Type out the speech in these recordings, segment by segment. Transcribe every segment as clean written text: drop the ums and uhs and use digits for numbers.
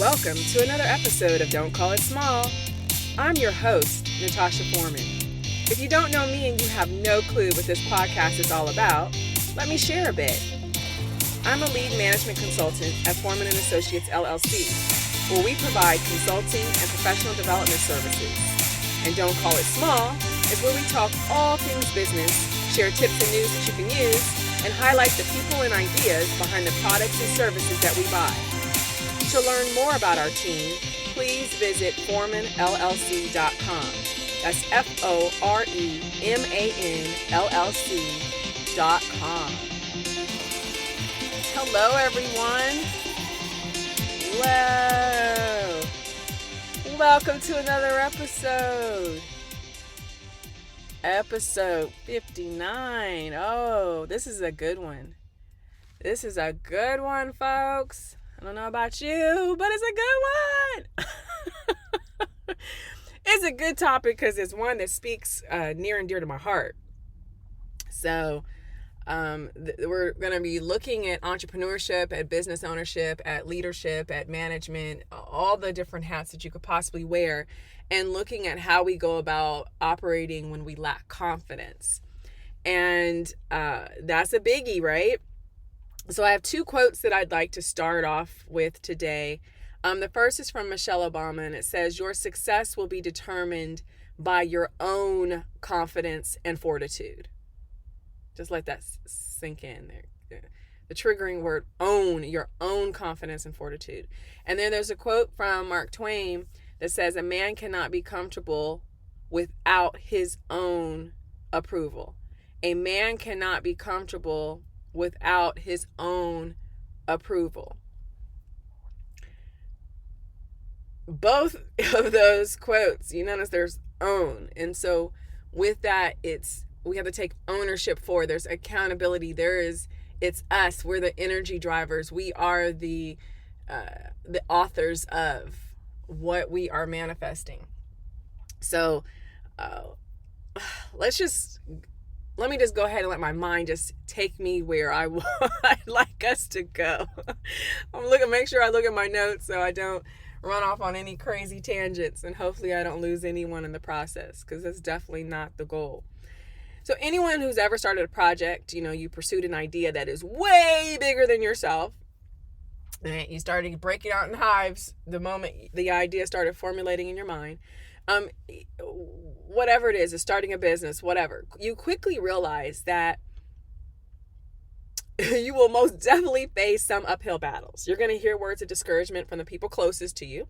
Welcome to another episode of Don't Call It Small. I'm your host, Natasha Foreman. If you don't know me and you have no clue what this podcast is all about, let me share a bit. I'm a lead management consultant at Foreman & Associates, LLC, where we provide consulting and professional development services. And Don't Call It Small is where we talk all things business, share tips and news that you can use, and highlight the people and ideas behind the products and services that we buy. To learn more about our team, please visit foremanllc.com. That's FOREMANLLC.com. Hello, everyone. Whoa. Welcome to another episode. Episode 59. Oh, this is a good one. This is a good one, folks. I don't know about you, but it's a good one. It's a good topic because it's one that speaks near and dear to my heart. So we're going to be looking at entrepreneurship, at business ownership, at leadership, at management, all the different hats that you could possibly wear, and looking at how we go about operating when we lack confidence. And that's a biggie, right? So I have two quotes that I'd like to start off with today. The first is from Michelle Obama, and it says, "Your success will be determined by your own confidence and fortitude." Just let that sink in there. The triggering word, own, your own confidence and fortitude. And then there's a quote from Mark Twain that says, "A man cannot be comfortable without his own approval." A man cannot be comfortable without his own approval. Both of those quotes, you notice there's own. And so with that, we have to take ownership for. There's accountability. It's us. We're the energy drivers. We are the authors of what we are manifesting. So let me just go ahead and let my mind just take me where I'd like us to go. Make sure I look at my notes so I don't run off on any crazy tangents, and hopefully I don't lose anyone in the process, because that's definitely not the goal. So anyone who's ever started a project, you pursued an idea that is way bigger than yourself, and you started breaking out in hives the moment the idea started formulating in your mind. Whatever it is starting a business, whatever, you quickly realize that you will most definitely face some uphill battles. You're going to hear words of discouragement from the people closest to you.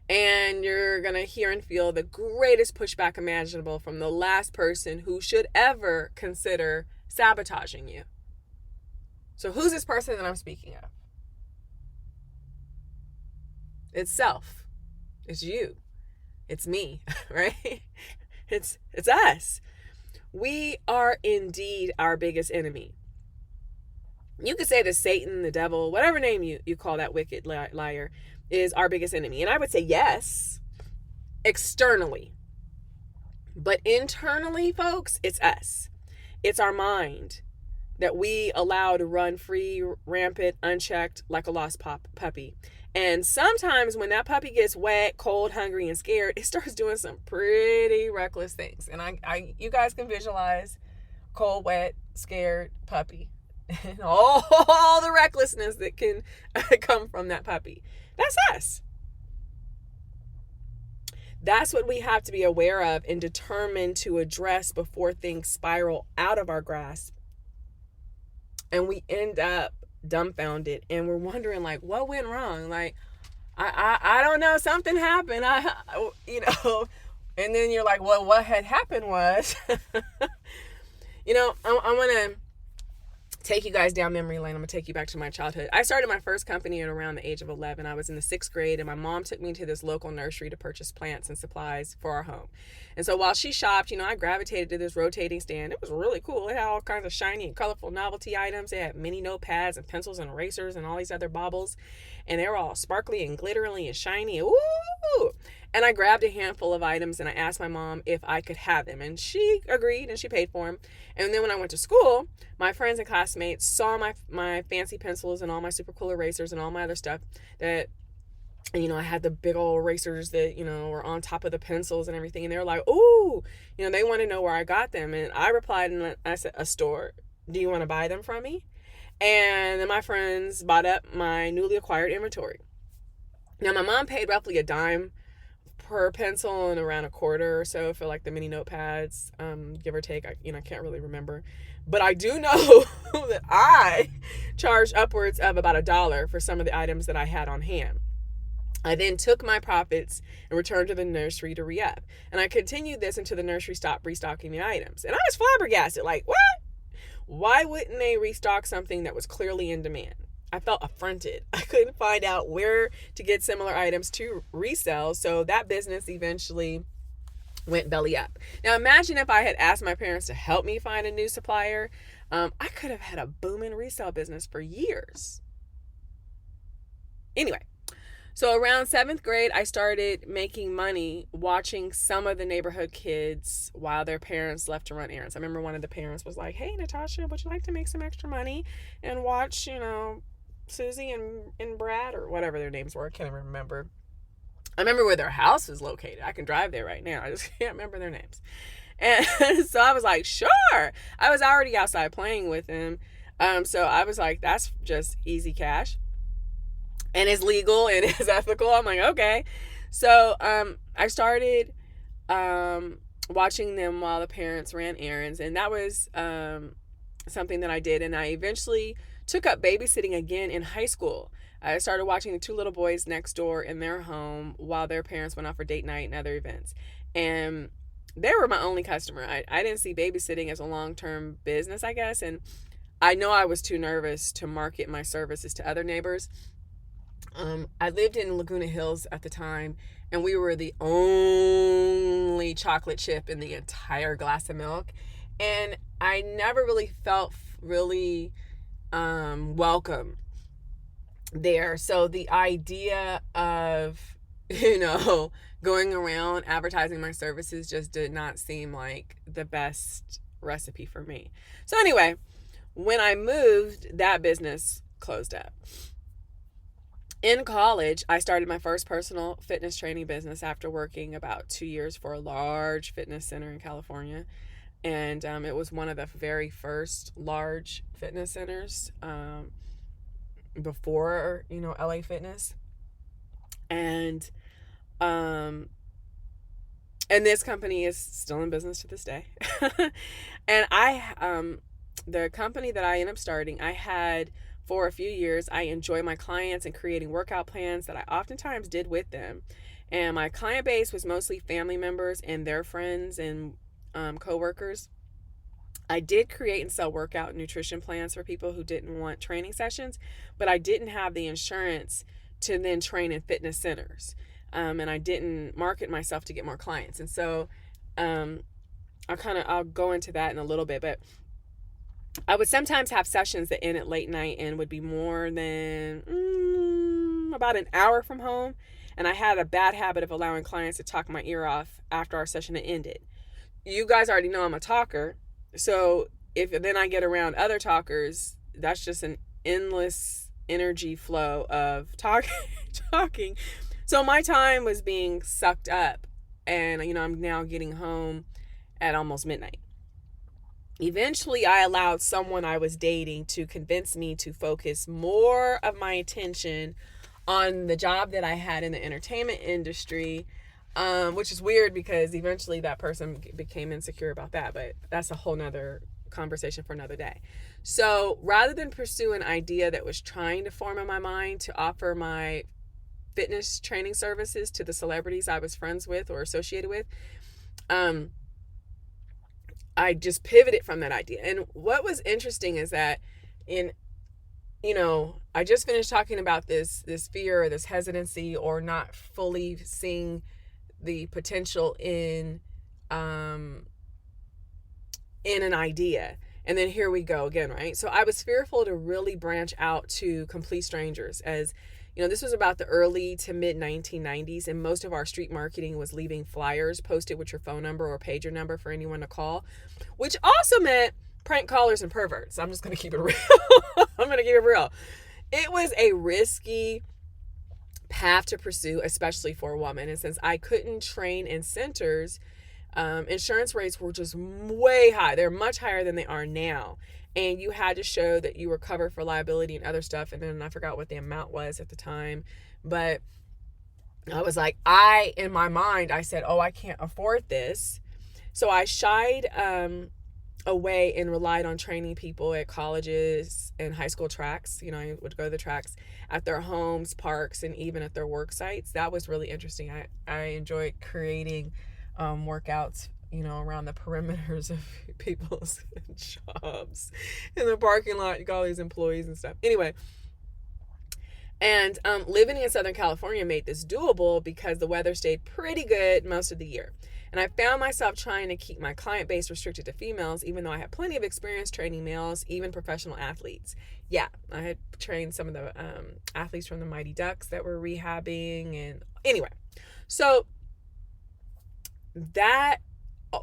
And you're going to hear and feel the greatest pushback imaginable from the last person who should ever consider sabotaging you. So who's this person that I'm speaking of? It's self. It's you. It's me, right? It's us. We are indeed our biggest enemy. You could say that Satan, the devil, whatever name you call that wicked liar, is our biggest enemy. And I would say yes, externally. But internally, folks, it's us. It's our mind that we allow to run free, rampant, unchecked, like a lost puppy. And sometimes when that puppy gets wet, cold, hungry, and scared, it starts doing some pretty reckless things. And you guys can visualize cold, wet, scared puppy. And all the recklessness that can come from that puppy. That's us. That's what we have to be aware of and determined to address before things spiral out of our grasp. And we end up dumbfounded, and we're wondering, like, what went wrong? Like, I don't know, something happened. And then you're like, well, what had happened was, I'm gonna take you guys down memory lane. I'm gonna take you back to my childhood. I started my first company at around the age of 11. I was in the 6th grade, and my mom took me to this local nursery to purchase plants and supplies for our home. And so while she shopped, I gravitated to this rotating stand. It was really cool. It had all kinds of shiny and colorful novelty items. It had mini notepads and pencils and erasers and all these other baubles, and they were all sparkly and glittery and shiny. Ooh! And I grabbed a handful of items, and I asked my mom if I could have them, and she agreed, and she paid for them. And then when I went to school, my friends and classmates saw my fancy pencils and all my super cool erasers and all my other stuff that And, I had the big old erasers that, were on top of the pencils and everything. And they were like, ooh, they want to know where I got them. And I replied and I said, a store. Do you want to buy them from me? And then my friends bought up my newly acquired inventory. Now, my mom paid roughly a dime per pencil and around a quarter or so for like the mini notepads, give or take. I can't really remember. But I do know that I charged upwards of about $1 for some of the items that I had on hand. I then took my profits and returned to the nursery to re-up. And I continued this until the nursery stopped restocking the items. And I was flabbergasted, like, what? Why wouldn't they restock something that was clearly in demand? I felt affronted. I couldn't find out where to get similar items to resell, so that business eventually went belly up. Now imagine if I had asked my parents to help me find a new supplier. I could have had a booming resale business for years. Anyway, so around 7th grade, I started making money watching some of the neighborhood kids while their parents left to run errands. I remember one of the parents was like, hey, Natasha, would you like to make some extra money and watch, Susie and Brad, or whatever their names were? I can't even remember. I remember where their house was located. I can drive there right now. I just can't remember their names. And so I was like, sure. I was already outside playing with them. So I was like, that's just easy cash. And it's legal and it's ethical. I'm like, okay. So I started watching them while the parents ran errands. And that was something that I did. And I eventually took up babysitting again in high school. I started watching the 2 little boys next door in their home while their parents went out for date night and other events. And they were my only customer. I didn't see babysitting as a long-term business, I guess. And I know I was too nervous to market my services to other neighbors. I lived in Laguna Hills at the time, and we were the only chocolate chip in the entire glass of milk. And I never really felt welcome there. So the idea of, going around advertising my services just did not seem like the best recipe for me. So anyway, when I moved, that business closed up. In college, I started my first personal fitness training business after working about 2 years for a large fitness center in California. And it was one of the very first large fitness centers before, LA Fitness. And this company is still in business to this day. And the company that I ended up starting, I had for a few years. I enjoy my clients and creating workout plans that I oftentimes did with them. And my client base was mostly family members and their friends and coworkers. I did create and sell workout and nutrition plans for people who didn't want training sessions, but I didn't have the insurance to then train in fitness centers. And I didn't market myself to get more clients. And so I'll go into that in a little bit, but I would sometimes have sessions that end at late night and would be more than about an hour from home. And I had a bad habit of allowing clients to talk my ear off after our session had ended. You guys already know I'm a talker. So if then I get around other talkers, that's just an endless energy flow of talking. So my time was being sucked up, and I'm now getting home at almost midnight. Eventually, I allowed someone I was dating to convince me to focus more of my attention on the job that I had in the entertainment industry, which is weird because eventually that person became insecure about that, but that's a whole nother conversation for another day. So rather than pursue an idea that was trying to form in my mind to offer my fitness training services to the celebrities I was friends with or associated with, I just pivoted from that idea. And what was interesting is that I just finished talking about this fear or this hesitancy or not fully seeing the potential in an idea. And then here we go again, right? So I was fearful to really branch out to complete strangers, as this was about the early to mid 1990s, and most of our street marketing was leaving flyers posted with your phone number or pager number for anyone to call, which also meant prank callers and perverts. I'm just going to keep it real. I'm going to keep it real. It was a risky have to pursue, especially for a woman. And since I couldn't train in centers, insurance rates were just way high. They're much higher than they are now. And you had to show that you were covered for liability and other stuff. And then I forgot what the amount was at the time. But I was like, in my mind, I said, oh, I can't afford this. So I shied away and relied on training people at colleges and high school tracks. You know, I would go to the tracks at their homes, parks, and even at their work sites. That was really interesting. I enjoyed creating workouts, you know, around the perimeters of people's jobs in the parking lot. You got all these employees and stuff. Anyway, and living in Southern California made this doable because the weather stayed pretty good most of the year. And I found myself trying to keep my client base restricted to females, even though I had plenty of experience training males, even professional athletes. Yeah, I had trained some of the athletes from the Mighty Ducks that were rehabbing. And anyway, so that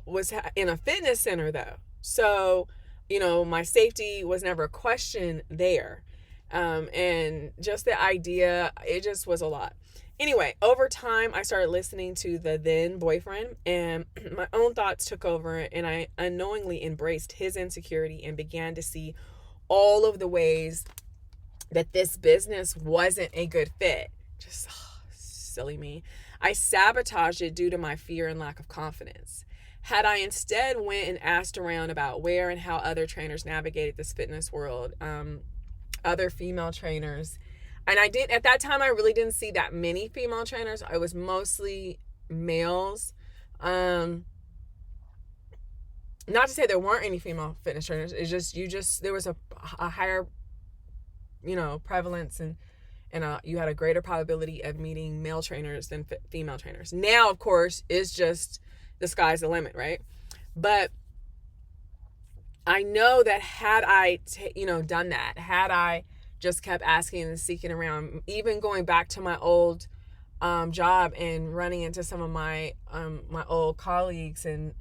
was in a fitness center though. So, you know, my safety was never a question there. And just the idea, it just was a lot. Anyway, over time, I started listening to the then boyfriend, and my own thoughts took over, and I unknowingly embraced his insecurity and began to see all of the ways that this business wasn't a good fit. Just silly me. I sabotaged it due to my fear and lack of confidence. Had I instead went and asked around about where and how other trainers navigated this fitness world, other female trainers, and I did, at that time, I really didn't see that many female trainers. I was mostly males. Not to say there weren't any female fitness trainers. It's just, there was a higher, you know, prevalence and you had a greater probability of meeting male trainers than female trainers. Now, of course, it's just the sky's the limit, right? But I know that had I, done that, had I just kept asking and seeking around, even going back to my old job and running into some of my my old colleagues and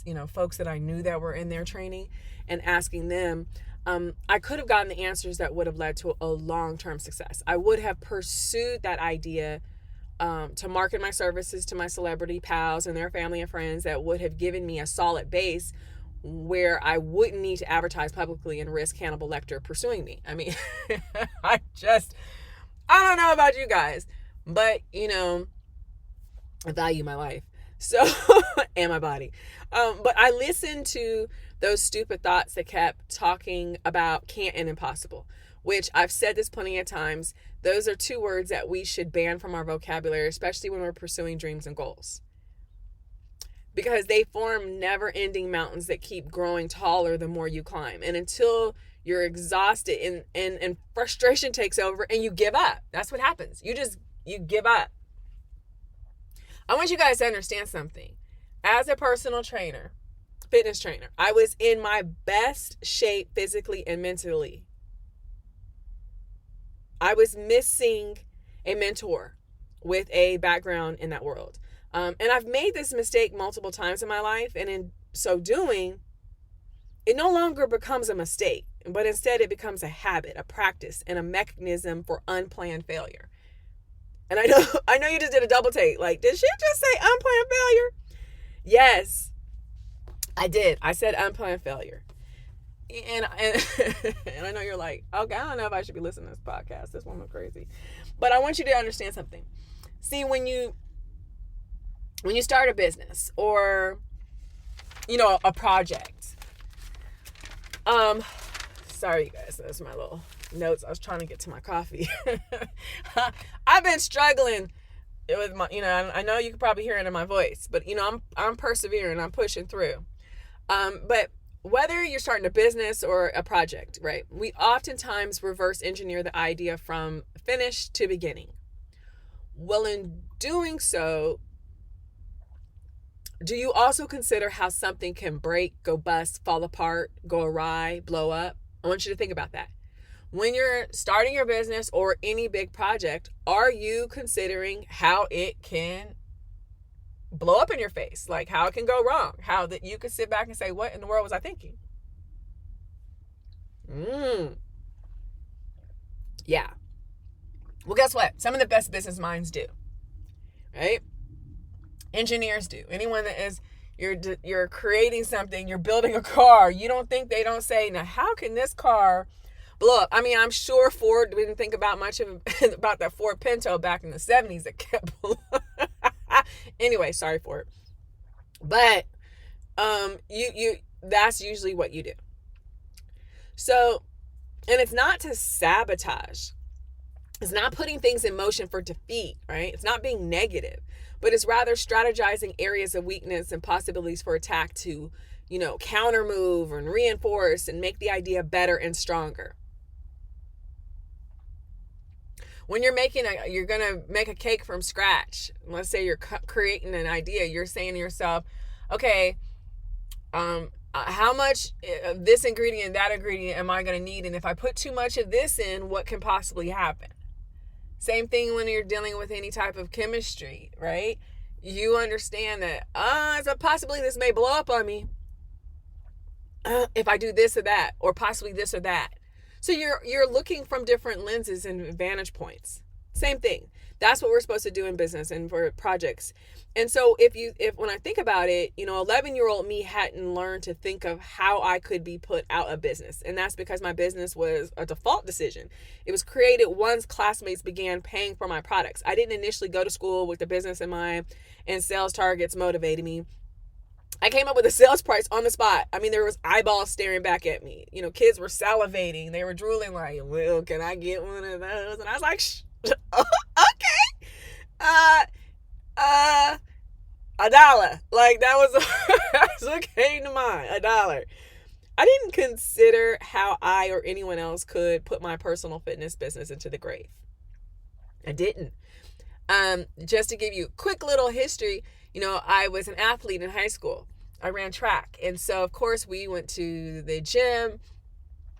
you know, folks that I knew that were in their training and asking them, I could have gotten the answers that would have led to a long-term success. I would have pursued that idea to market my services to my celebrity pals and their family and friends that would have given me a solid base where I wouldn't need to advertise publicly and risk Hannibal Lecter pursuing me. I mean, I don't know about you guys, but, you know, I value my life. So, and my body. But I listened to those stupid thoughts that kept talking about can't and impossible, which I've said this plenty of times. Those are two words that we should ban from our vocabulary, especially when we're pursuing dreams and goals. Because they form never-ending mountains that keep growing taller the more you climb. And until you're exhausted and frustration takes over and you give up. That's what happens. You give up. I want you guys to understand something. As a personal trainer, fitness trainer, I was in my best shape physically and mentally. I was missing a mentor with a background in that world. And I've made this mistake multiple times in my life. And in so doing, it no longer becomes a mistake, but instead it becomes a habit, a practice, and a mechanism for unplanned failure. And I know you just did a double take. Like, did she just say unplanned failure? Yes, I did. I said unplanned failure. And I know you're like, okay, I don't know if I should be listening to this podcast. This woman's crazy. But I want you to understand something. See, when you start a business or, you know, a project. Sorry, you guys. Those are my little notes. I was trying to get to my coffee. I've been struggling with my, you know, I know you can probably hear it in my voice, but, you know, I'm persevering. I'm pushing through. But whether you're starting a business or a project, right? We oftentimes reverse engineer the idea from finish to beginning. Well, in doing so, do you also consider how something can break, go bust, fall apart, go awry, blow up? I want you to think about that. When you're starting your business or any big project, are you considering how it can blow up in your face? Like how it can go wrong? How that you can sit back and say, what in the world was I thinking? Yeah. Well, guess what? Some of the best business minds do, right? Engineers do. Anyone that is, you're creating something, you're building a car, you don't think they don't say, now how can this car blow up? I mean, I'm sure Ford didn't think about much of about that Ford Pinto back in the 70s that kept blowing up. Anyway, sorry Ford. But you that's usually what you do. So, and it's not to sabotage. It's not putting things in motion for defeat, right? It's not being negative, but it's rather strategizing areas of weakness and possibilities for attack to, counter move and reinforce and make the idea better and stronger. When you're going to make a cake from scratch, let's say you're creating an idea, you're saying to yourself, okay, how much of this ingredient, that ingredient am I going to need? And if I put too much of this in, what can possibly happen? Same thing when you're dealing with any type of chemistry, right? You understand that, it's a possibility this may blow up on me if I do this or that, or possibly this or that. So you're looking from different lenses and vantage points. Same thing. That's what we're supposed to do in business and for projects. And so if when I think about it, 11-year-old me hadn't learned to think of how I could be put out of business. And that's because my business was a default decision. It was created once classmates began paying for my products. I didn't initially go to school with the business in mind, and sales targets motivated me. I came up with a sales price on the spot. I mean, there was eyeballs staring back at me. Kids were salivating. They were drooling like, well, can I get one of those? And I was like, okay. $1. Like, that was that's what came to mind. $1. I didn't consider how I or anyone else could put my personal fitness business into the grave. I didn't. Just to give you a quick little history, I was an athlete in high school. I ran track. And so, of course, we went to the gym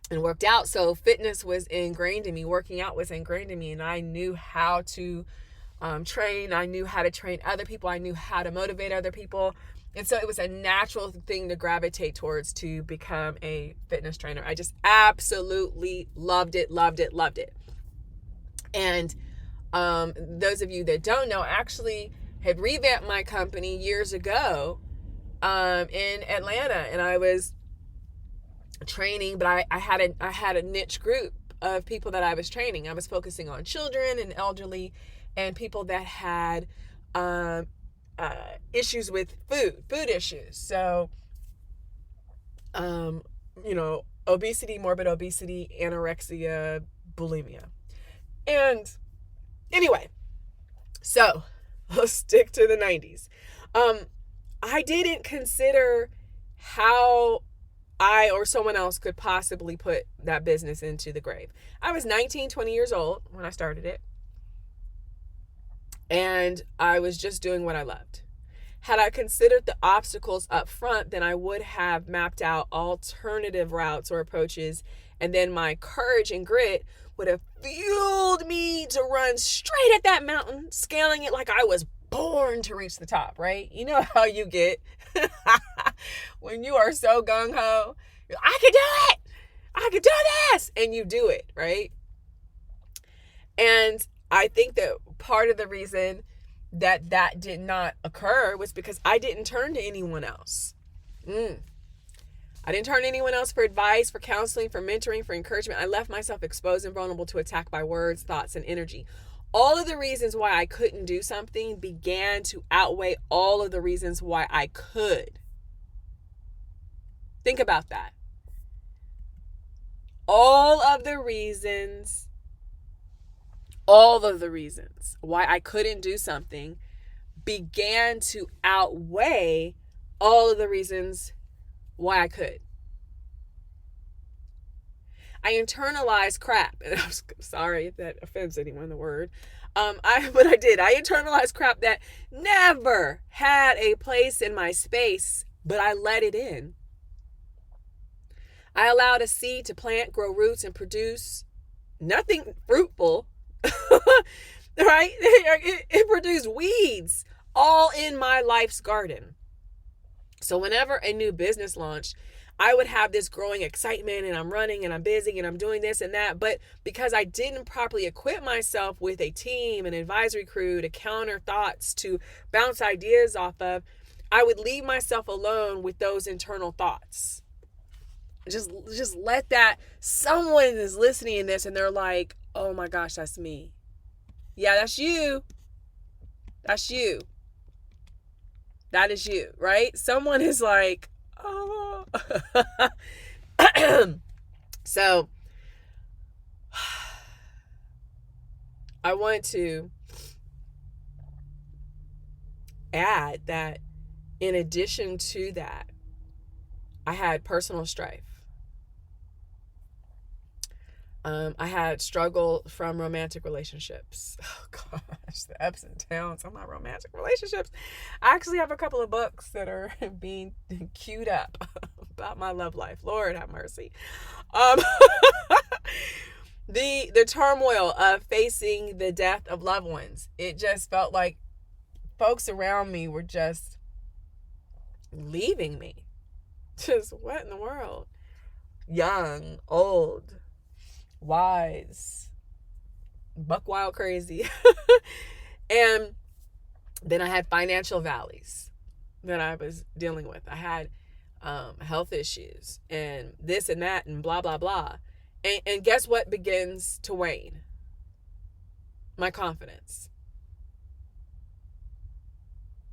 and worked out. So fitness was ingrained in me. Working out was ingrained in me. And I knew how to train. I knew how to train other people. I knew how to motivate other people. And so it was a natural thing to gravitate towards to become a fitness trainer. I just absolutely loved it. And those of you that don't know, I actually had revamped my company years ago in Atlanta, and I was training, but I had a niche group of people that I was training. I was focusing on children and elderly and people that had issues with food issues. So, obesity, morbid obesity, anorexia, bulimia. And anyway, so let's stick to the 90s. I didn't consider how I or someone else could possibly put that business into the grave. I was 19, 20 years old when I started it. And I was just doing what I loved. Had I considered the obstacles up front, then I would have mapped out alternative routes or approaches. And then my courage and grit would have fueled me to run straight at that mountain, scaling it like I was born to reach the top, right? You know how you get when you are so gung-ho. I can do it! I can do this! And you do it, right? And I think that part of the reason that did not occur was because I didn't turn to anyone else. I didn't turn to anyone else for advice, for counseling, for mentoring, for encouragement. I left myself exposed and vulnerable to attack by words, thoughts, and energy. All of the reasons why I couldn't do something began to outweigh all of the reasons why I could. Think about that. All of the reasons why I couldn't do something began to outweigh all of the reasons why I could. I internalized crap. And I'm sorry if that offends anyone, the word. But I did. I internalized crap that never had a place in my space, but I let it in. I allowed a seed to plant, grow roots, and produce nothing fruitful, right? It produced weeds all in my life's garden. So whenever a new business launched, I would have this growing excitement and I'm running and I'm busy and I'm doing this and that. But because I didn't properly equip myself with a team, an advisory crew to counter thoughts, to bounce ideas off of, I would leave myself alone with those internal thoughts. Just let that, someone is listening to this and they're like, oh my gosh, that's me. Yeah, that's you. That's you. That is you, right? Someone is like, oh. So I want to add that in addition to that, I had personal strife. I had struggle from romantic relationships. Oh gosh, the ups and downs of my romantic relationships. I actually have a couple of books that are being queued up about my love life. Lord have mercy. The turmoil of facing the death of loved ones. It just felt like folks around me were just leaving me. Just what in the world? Young, old, wise, buck wild crazy. And then I had financial valleys that I was dealing with. I had health issues and this and that and blah, blah, blah. And guess what begins to wane? My confidence.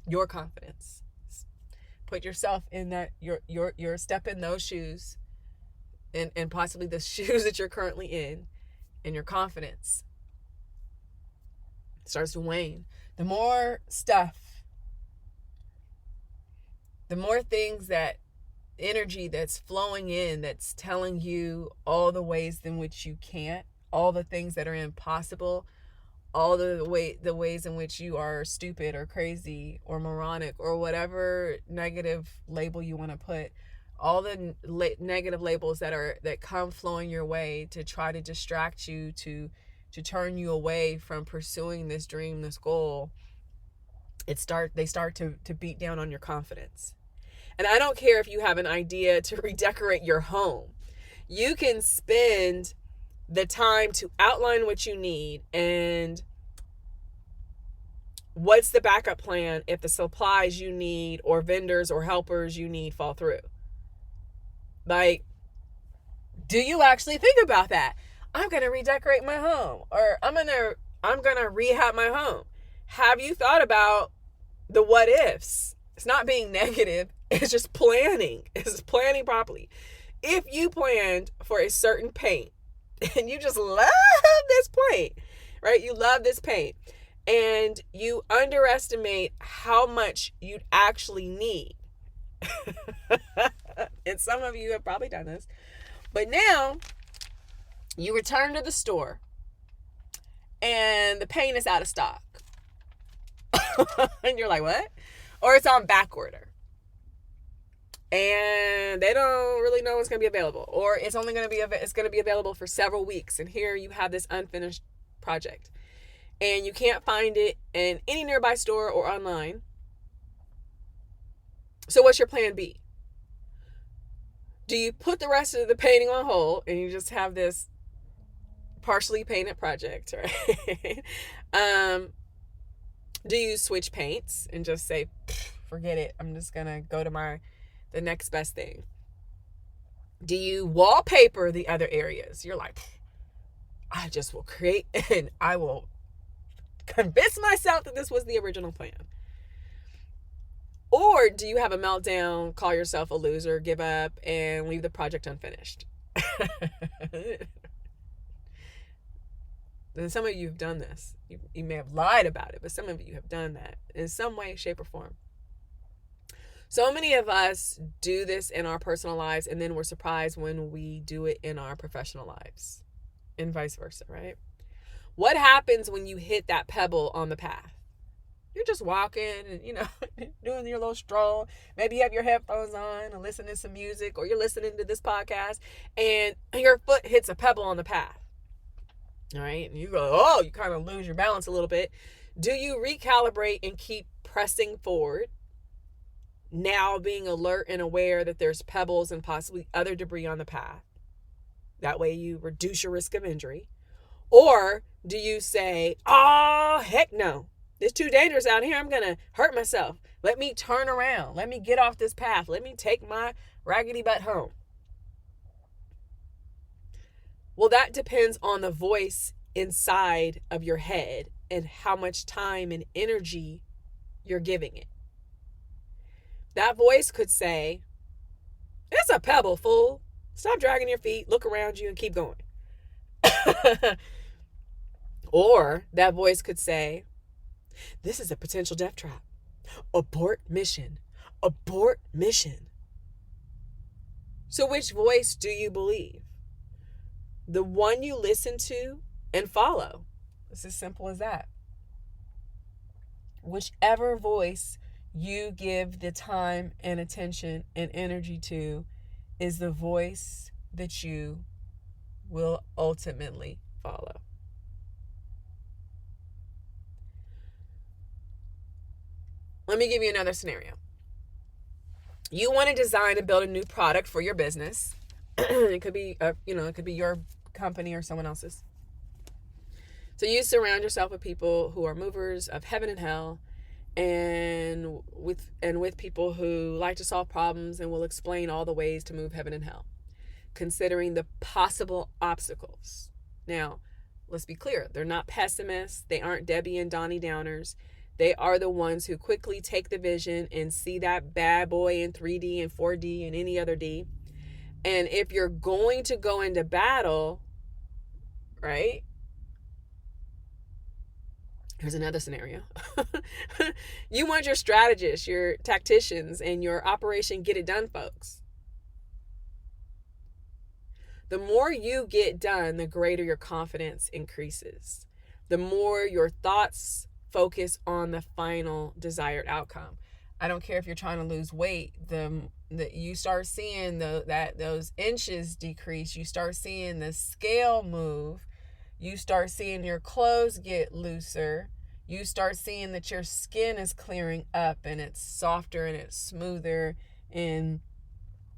Your confidence. Put yourself in that, your step in those shoes and possibly the shoes that you're currently in, and your confidence starts to wane. The more stuff, the more things, that energy that's flowing in, that's telling you all the ways in which you can't, all the things that are impossible, all the ways in which you are stupid or crazy or moronic or whatever negative label you want to put, all the negative labels that come flowing your way to try to distract you, to turn you away from pursuing this dream, this goal. They start to beat down on your confidence. And I don't care if you have an idea to redecorate your home. You can spend the time to outline what you need and what's the backup plan if the supplies you need or vendors or helpers you need fall through. Like, do you actually think about that? I'm going to redecorate my home, or I'm going to rehab my home. Have you thought about the what ifs? It's not being negative. It's just planning. It's planning properly. If you planned for a certain paint and you just love this paint, right? You love this paint and you underestimate how much you'd actually need. And some of you have probably done this. But now you return to the store and the paint is out of stock. And you're like, what? Or it's on back order. And they don't really know what's going to be available. Or it's only going to be available for several weeks. And here you have this unfinished project. And you can't find it in any nearby store or online. So what's your plan B? Do you put the rest of the painting on hold and you just have this partially painted project, right? Do you switch paints and just say, forget it, I'm just going to go to the next best thing? Do you wallpaper the other areas? You're like, I just will create and I will convince myself that this was the original plan. Or do you have a meltdown, call yourself a loser, give up, and leave the project unfinished? And some of you have done this. You may have lied about it, but some of you have done that in some way, shape, or form. So many of us do this in our personal lives, and then we're surprised when we do it in our professional lives, and vice versa, right? What happens when you hit that pebble on the path? You're just walking and, doing your little stroll. Maybe you have your headphones on and listening to some music, or you're listening to this podcast and your foot hits a pebble on the path. All right. And you go, you kind of lose your balance a little bit. Do you recalibrate and keep pressing forward? now being alert and aware that there's pebbles and possibly other debris on the path? That way you reduce your risk of injury. Or do you say, oh, heck no, it's too dangerous out here. I'm going to hurt myself. Let me turn around. Let me get off this path. Let me take my raggedy butt home. Well, that depends on the voice inside of your head and how much time and energy you're giving it. That voice could say, it's a pebble, fool. Stop dragging your feet, look around you, and keep going. Or that voice could say, this is a potential death trap. Abort mission. Abort mission. So which voice do you believe? The one you listen to and follow. It's as simple as that. Whichever voice you give the time and attention and energy to is the voice that you will ultimately follow. Let me give you another scenario. You want to design and build a new product for your business. It could be, it could be your company or someone else's. So you surround yourself with people who are movers of heaven and hell, and with people who like to solve problems and will explain all the ways to move heaven and hell, considering the possible obstacles. Now, let's be clear. They're not pessimists. They aren't Debbie and Donnie Downers. They are the ones who quickly take the vision and see that bad boy in 3D and 4D and any other D. And if you're going to go into battle, right? Here's another scenario. You want your strategists, your tacticians, and your Operation Get It Done folks. The more you get done, the greater your confidence increases. The more your thoughts focus on the final desired outcome. I don't care if you're trying to lose weight, you start seeing those inches decrease. You start seeing the scale move. You start seeing your clothes get looser. You start seeing that your skin is clearing up and it's softer and it's smoother and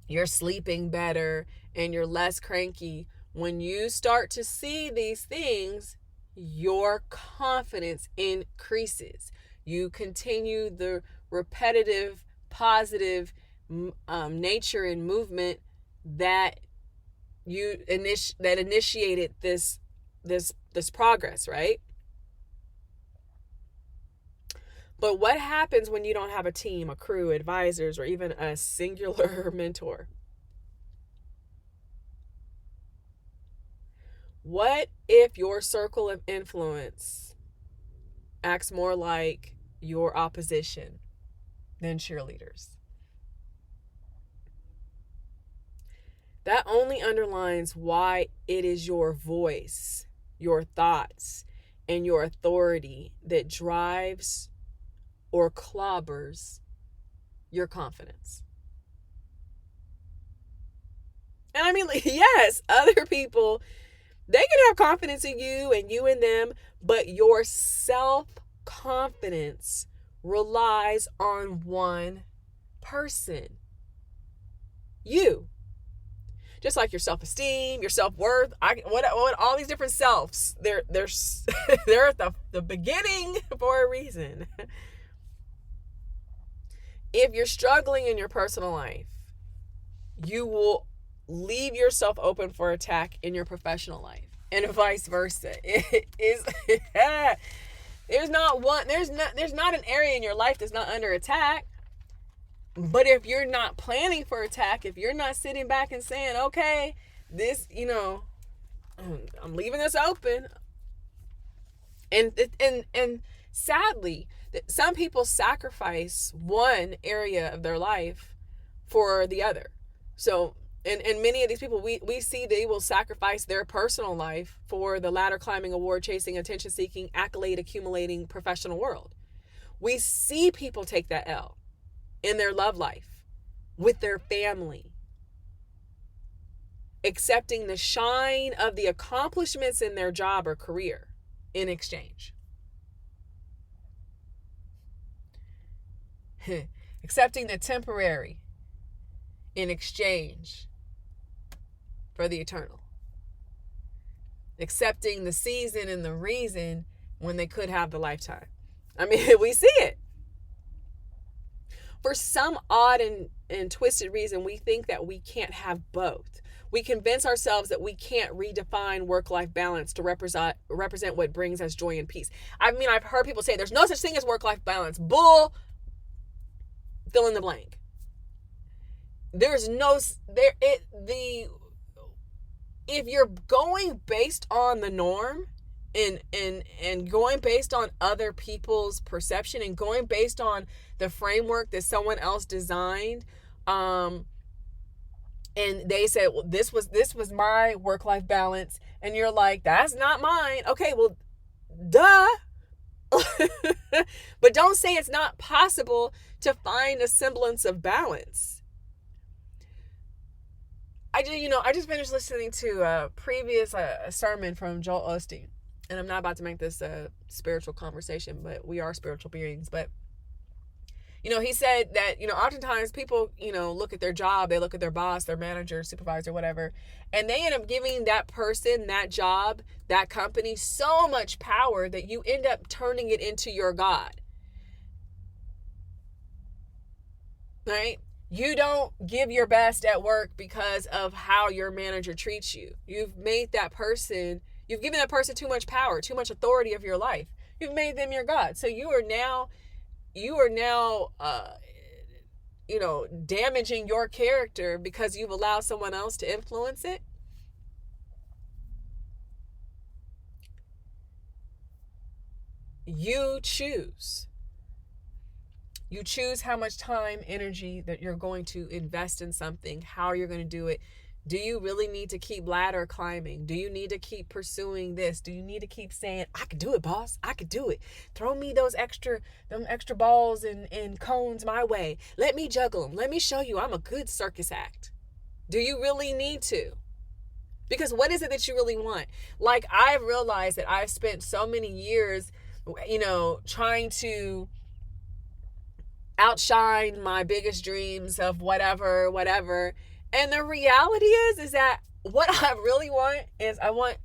you're sleeping better and you're less cranky. When you start to see these things, your confidence increases. You continue the repetitive, positive nature and movement that initiated this progress, right? But what happens when you don't have a team, a crew, advisors, or even a singular mentor? What if your circle of influence acts more like your opposition than cheerleaders? That only underlines why it is your voice, your thoughts, and your authority that drives or clobbers your confidence. And I mean, yes, other people, they can have confidence in you and you in them, but your self-confidence relies on one person. You. Just like your self-esteem, your self-worth, what all these different selves, they're at the beginning for a reason. If you're struggling in your personal life, you will leave yourself open for attack in your professional life, and vice versa. It is there's not an area in your life that's not under attack. But if you're not planning for attack, if you're not sitting back and saying, okay, this, I'm leaving this open. And sadly, some people sacrifice one area of their life for the other. So, and many of these people, we see they will sacrifice their personal life for the ladder climbing, award chasing, attention seeking, accolade accumulating professional world. We see people take that L in their love life, with their family, accepting the shine of the accomplishments in their job or career in exchange. Accepting the temporary in exchange for the eternal. Accepting the season and the reason when they could have the lifetime. I mean, we see it. For some odd and twisted reason, we think that we can't have both. We convince ourselves that we can't redefine work-life balance to represent what brings us joy and peace. I mean, I've heard people say there's no such thing as work-life balance. Bull, fill in the blank. There's no, if you're going based on the norm and going based on other people's perception and going based on the framework that someone else designed, and they said, well, this was my work-life balance, and you're like, that's not mine. Okay, well, duh. But don't say it's not possible to find a semblance of balance. I just finished listening to a previous sermon from Joel Osteen, and I'm not about to make this a spiritual conversation, but we are spiritual beings. But he said that oftentimes people look at their job, they look at their boss, their manager, supervisor, whatever, and they end up giving that person, that job, that company so much power that you end up turning it into your God. Right? You don't give your best at work because of how your manager treats you. You've given that person too much power, too much authority of your life. You've made them your God. So you are now damaging your character because you've allowed someone else to influence it. You choose. You choose how much time, energy that you're going to invest in something, how you're going to do it. Do you really need to keep ladder climbing? Do you need to keep pursuing this? Do you need to keep saying, I could do it, boss. I could do it. Throw me them extra balls and cones my way. Let me juggle them. Let me show you I'm a good circus act. Do you really need to? Because what is it that you really want? Like, I've realized that I've spent so many years, trying to outshine my biggest dreams of whatever. And the reality is that what I really want is I want,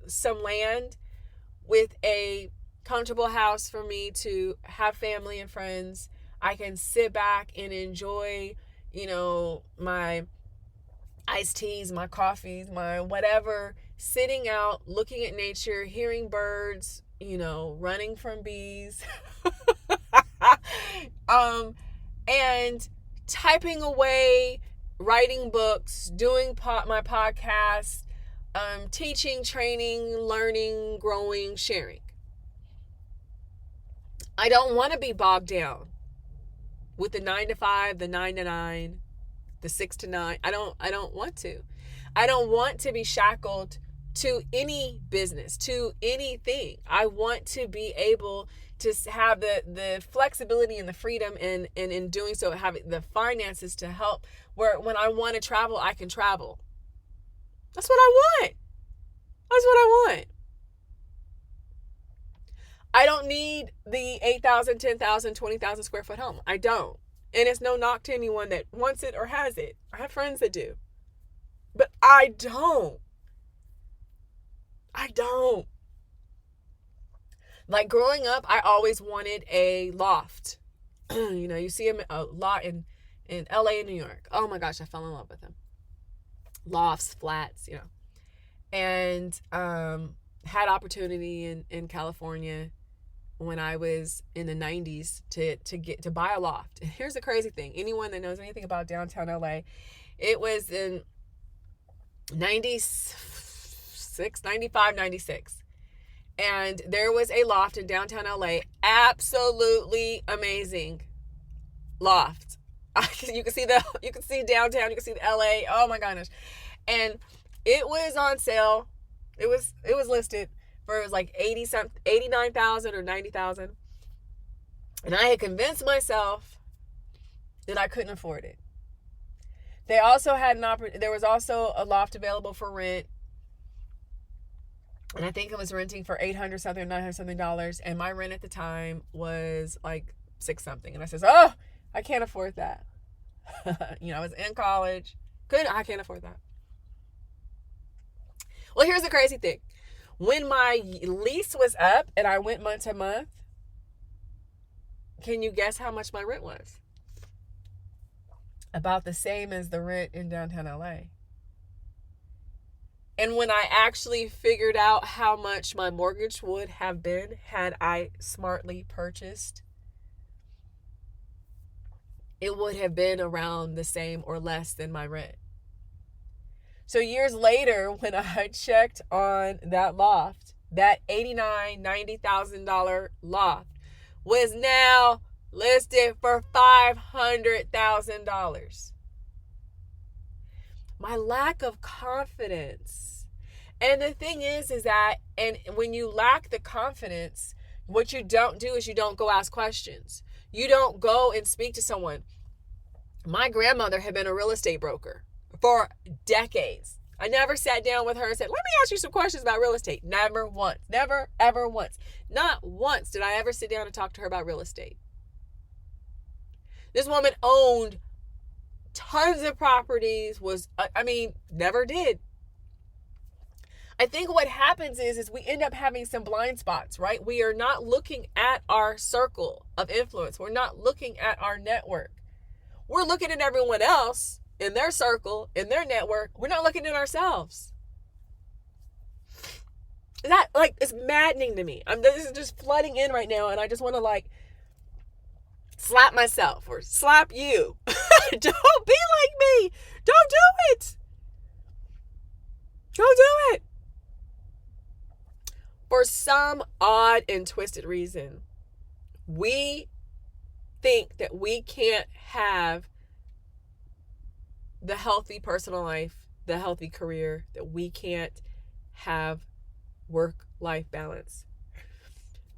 some land with a comfortable house for me to have family and friends. I can sit back and enjoy, my iced teas, my coffees, my whatever, sitting out, looking at nature, hearing birds, running from bees. And typing away, writing books, doing my podcast, teaching, training, learning, growing, sharing. I don't want to be bogged down with the 9 to 5, the 9 to 9, the 6 to 9. I don't want to. I don't want to be shackled to any business, to anything. I want to be able to have the flexibility and the freedom, and in doing so have the finances to help where when I want to travel, I can travel. That's what I want. I don't need the 8,000, 10,000, 20,000 square foot home. I don't. And it's no knock to anyone that wants it or has it. I have friends that do. But I don't. Like, growing up, I always wanted a loft. You see them a lot in LA and New York. Oh my gosh, I fell in love with them. Lofts, flats, And had opportunity in California when I was in the 90s to buy a loft. And here's the crazy thing. Anyone that knows anything about downtown LA, it was in 96, 95, 96. And there was a loft in downtown LA. Absolutely amazing loft. You can see downtown, you can see the LA. Oh my goodness. And it was on sale. It was listed for, it was like 89,000 or 90,000. And I had convinced myself that I couldn't afford it. They also had there was also a loft available for rent. And I think it was renting for $800 something, $900 something. And my rent at the time was like six something. And I says, oh, I can't afford that. I was in college. I can't afford that. Well, here's the crazy thing. When my lease was up and I went month to month, can you guess how much my rent was? About the same as the rent in downtown LA. And when I actually figured out how much my mortgage would have been had I smartly purchased, it would have been around the same or less than my rent. So years later, when I checked on that loft, that $89,000, $90,000 loft was now listed for $500,000. My lack of confidence. And the thing is that, and when you lack the confidence, what you don't do is you don't go ask questions. You don't go and speak to someone. My grandmother had been a real estate broker for decades. I never sat down with her and said, let me ask you some questions about real estate. Never once. Never, ever once. Not once did I ever sit down and talk to her about real estate. This woman owned tons of properties, never did. I think what happens is we end up having some blind spots, right? We are not looking at our circle of influence. We're not looking at our network. We're looking at everyone else in their circle, in their network. We're not looking at ourselves. That, it's maddening to me. This is just flooding in right now, and I just want to, slap myself or slap you. Don't be like me. Don't do it. Don't do it. For some odd and twisted reason, we think that we can't have the healthy personal life, the healthy career, that we can't have work-life balance.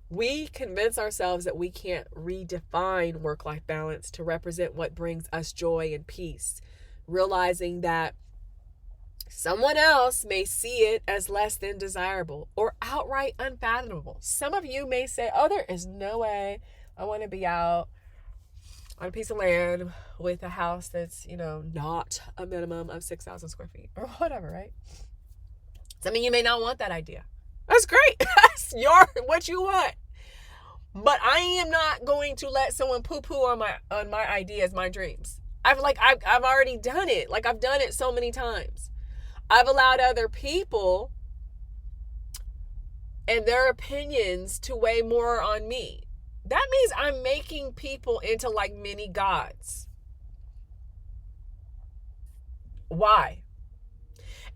We convince ourselves that we can't redefine work-life balance to represent what brings us joy and peace, realizing that someone else may see it as less than desirable or outright unfathomable. Some of you may say, oh, there is no way I want to be out on a piece of land with a house that's, not a minimum of 6,000 square feet or whatever, right? Some of you may not want that idea. That's great. That's what you want. But I am not going to let someone poo-poo on my ideas, my dreams. I've already done it. I've done it so many times. I've allowed other people and their opinions to weigh more on me. That means I'm making people into mini gods. Why?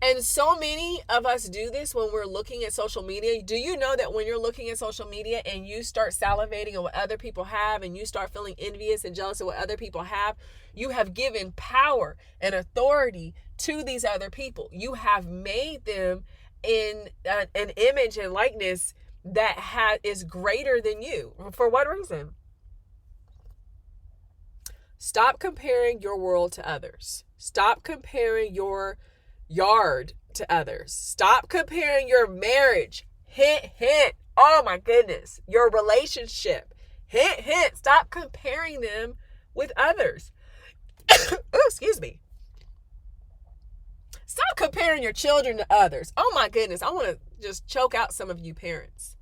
And so many of us do this when we're looking at social media. Do you know that when you're looking at social media and you start salivating at what other people have and you start feeling envious and jealous of what other people have, you have given power and authority to these other people. You have made them in an image and likeness that is greater than you. For what reason? Stop comparing your world to others. Stop comparing your yard to others. Stop comparing your marriage. Hint, hint. Oh my goodness. Your relationship. Hint, hint. Stop comparing them with others. Oh, excuse me. Stop comparing your children to others. Oh my goodness. I want to just choke out some of you parents.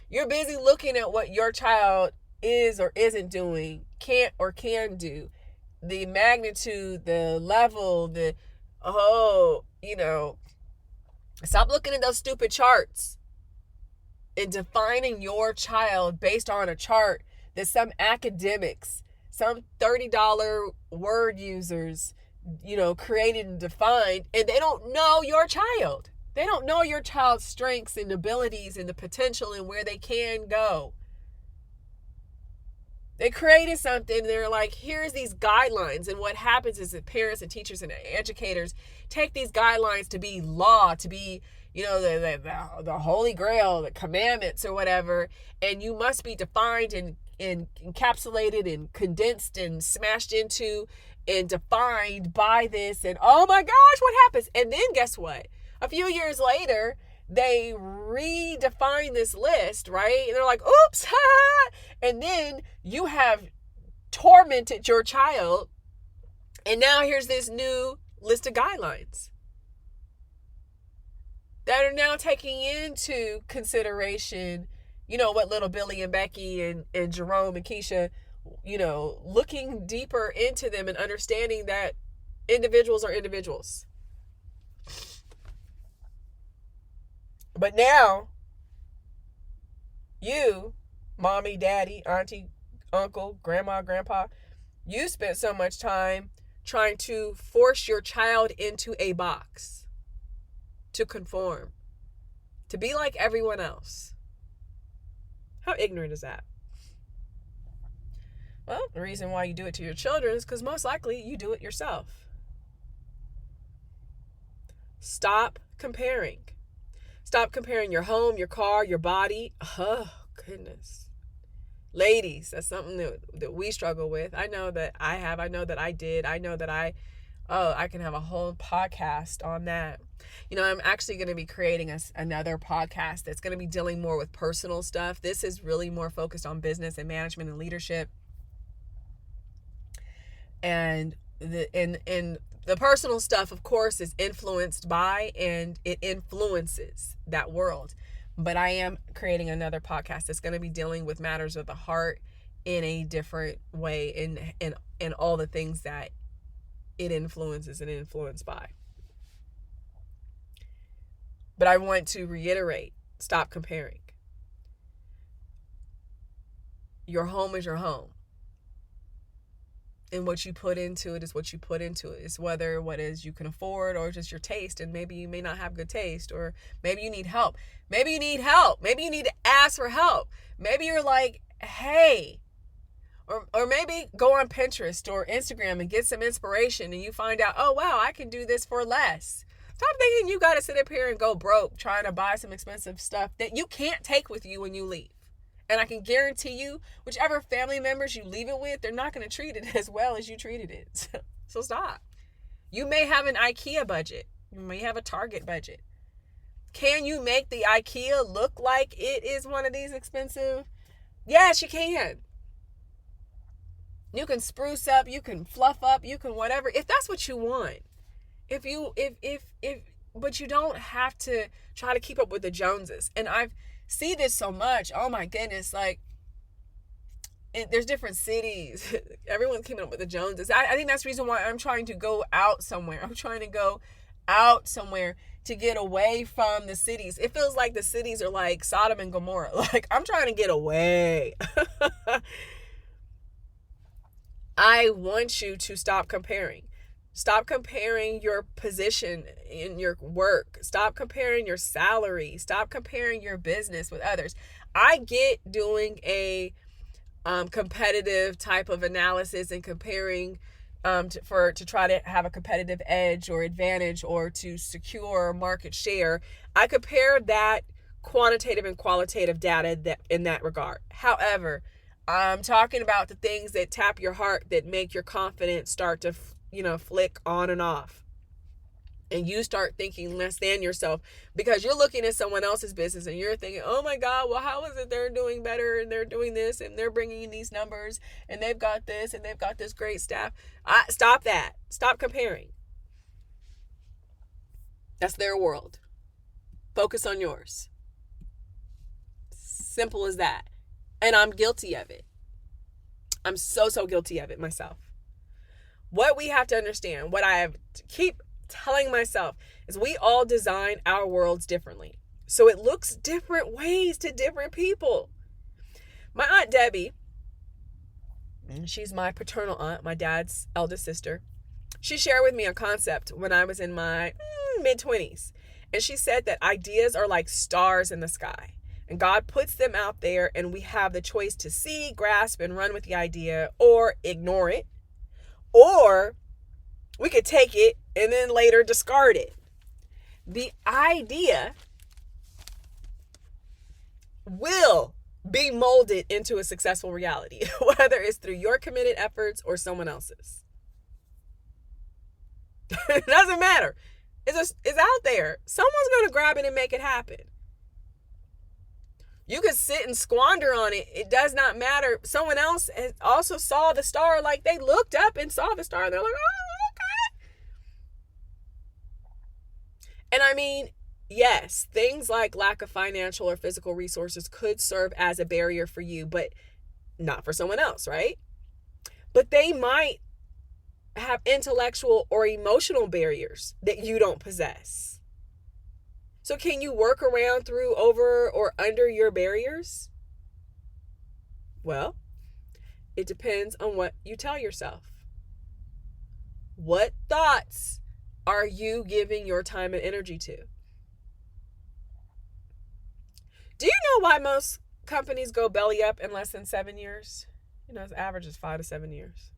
You're busy looking at what your child is or isn't doing, can't or can do, the magnitude, the level, stop looking at those stupid charts and defining your child based on a chart that some academics, some $30 word users, created and defined, and they don't know your child. They don't know your child's strengths and abilities and the potential and where they can go. They created something, and they're like, here's these guidelines. And what happens is that parents and teachers and educators take these guidelines to be law, to be, the holy grail, the commandments or whatever. And you must be defined and encapsulated and condensed and smashed into and defined by this. And oh my gosh, what happens? And then guess what? A few years later, they redefine this list, right? And they're like, oops, ha! And then you have tormented your child. And now here's this new list of guidelines that are now taking into consideration, what little Billy and Becky and Jerome and Keisha, looking deeper into them and understanding that individuals are individuals. But now, you, mommy, daddy, auntie, uncle, grandma, grandpa, you spent so much time trying to force your child into a box, to conform, to be like everyone else. How ignorant is that? Well, the reason why you do it to your children is because most likely you do it yourself. Stop comparing. Stop comparing your home, your car, your body. Oh, goodness. Ladies, that's something that we struggle with. I know that I have. I know that I did. I know that I can have a whole podcast on that. I'm actually going to be creating another podcast that's going to be dealing more with personal stuff. This is really more focused on business and management and leadership. And the personal stuff, of course, is influenced by and it influences that world. But I am creating another podcast that's going to be dealing with matters of the heart in a different way and all the things that it influences and influenced by. But I want to reiterate, stop comparing. Your home is your home. And what you put into it is what you put into it. It's whether what is you can afford or just your taste. And maybe you may not have good taste, or maybe you need help. Maybe you need help. Maybe you need to ask for help. Maybe you're like, hey, or maybe go on Pinterest or Instagram and get some inspiration and you find out, oh, wow, I can do this for less. Stop thinking you got to sit up here and go broke trying to buy some expensive stuff that you can't take with you when you leave. And I can guarantee you, whichever family members you leave it with, they're not going to treat it as well as you treated it. So stop. You may have an IKEA budget. You may have a Target budget. Can you make the IKEA look like it is one of these expensive? Yes, you can. You can spruce up, you can fluff up, you can whatever, if that's what you want. But you don't have to try to keep up with the Joneses. And I've see this so much. Oh my goodness. There's different cities. Everyone's keeping up with the Joneses. I think that's the reason why I'm trying to go out somewhere. I'm trying to go out somewhere to get away from the cities. It feels like the cities are like Sodom and Gomorrah. I'm trying to get away. I want you to stop comparing. Stop comparing your position in your work. Stop comparing your salary. Stop comparing your business with others. I get doing a competitive type of analysis and comparing to try to have a competitive edge or advantage or to secure market share. I compare that quantitative and qualitative data in that regard. However, I'm talking about the things that tap your heart, that make your confidence start to flick on and off. And you start thinking less than yourself because you're looking at someone else's business and you're thinking, oh my God, well, how is it they're doing better and they're doing this and they're bringing in these numbers and they've got this and they've got this great staff. Stop that. Stop comparing. That's their world. Focus on yours. Simple as that. And I'm guilty of it. I'm so guilty of it myself. What we have to understand, what I have to keep telling myself, is we all design our worlds differently. So it looks different ways to different people. My Aunt Debbie, she's my paternal aunt, my dad's eldest sister. She shared with me a concept when I was in my mid-20s. And she said that ideas are like stars in the sky. And God puts them out there and we have the choice to see, grasp, and run with the idea or ignore it. Or we could take it and then later discard it. The idea will be molded into a successful reality, whether it's through your committed efforts or someone else's. It doesn't matter. is out there. Someone's going to grab it and make it happen. You could sit and squander on it. It does not matter. Someone else also saw the star. Like, they looked up and saw the star. They're like, oh, okay. And I mean, yes, things like lack of financial or physical resources could serve as a barrier for you, but not for someone else, right? But they might have intellectual or emotional barriers that you don't possess. So can you work around, through, over, or under your barriers? Well, it depends on what you tell yourself. What thoughts are you giving your time and energy to? Do you know why most companies go belly up in less than 7 years? You know, the average is 5 to 7 years.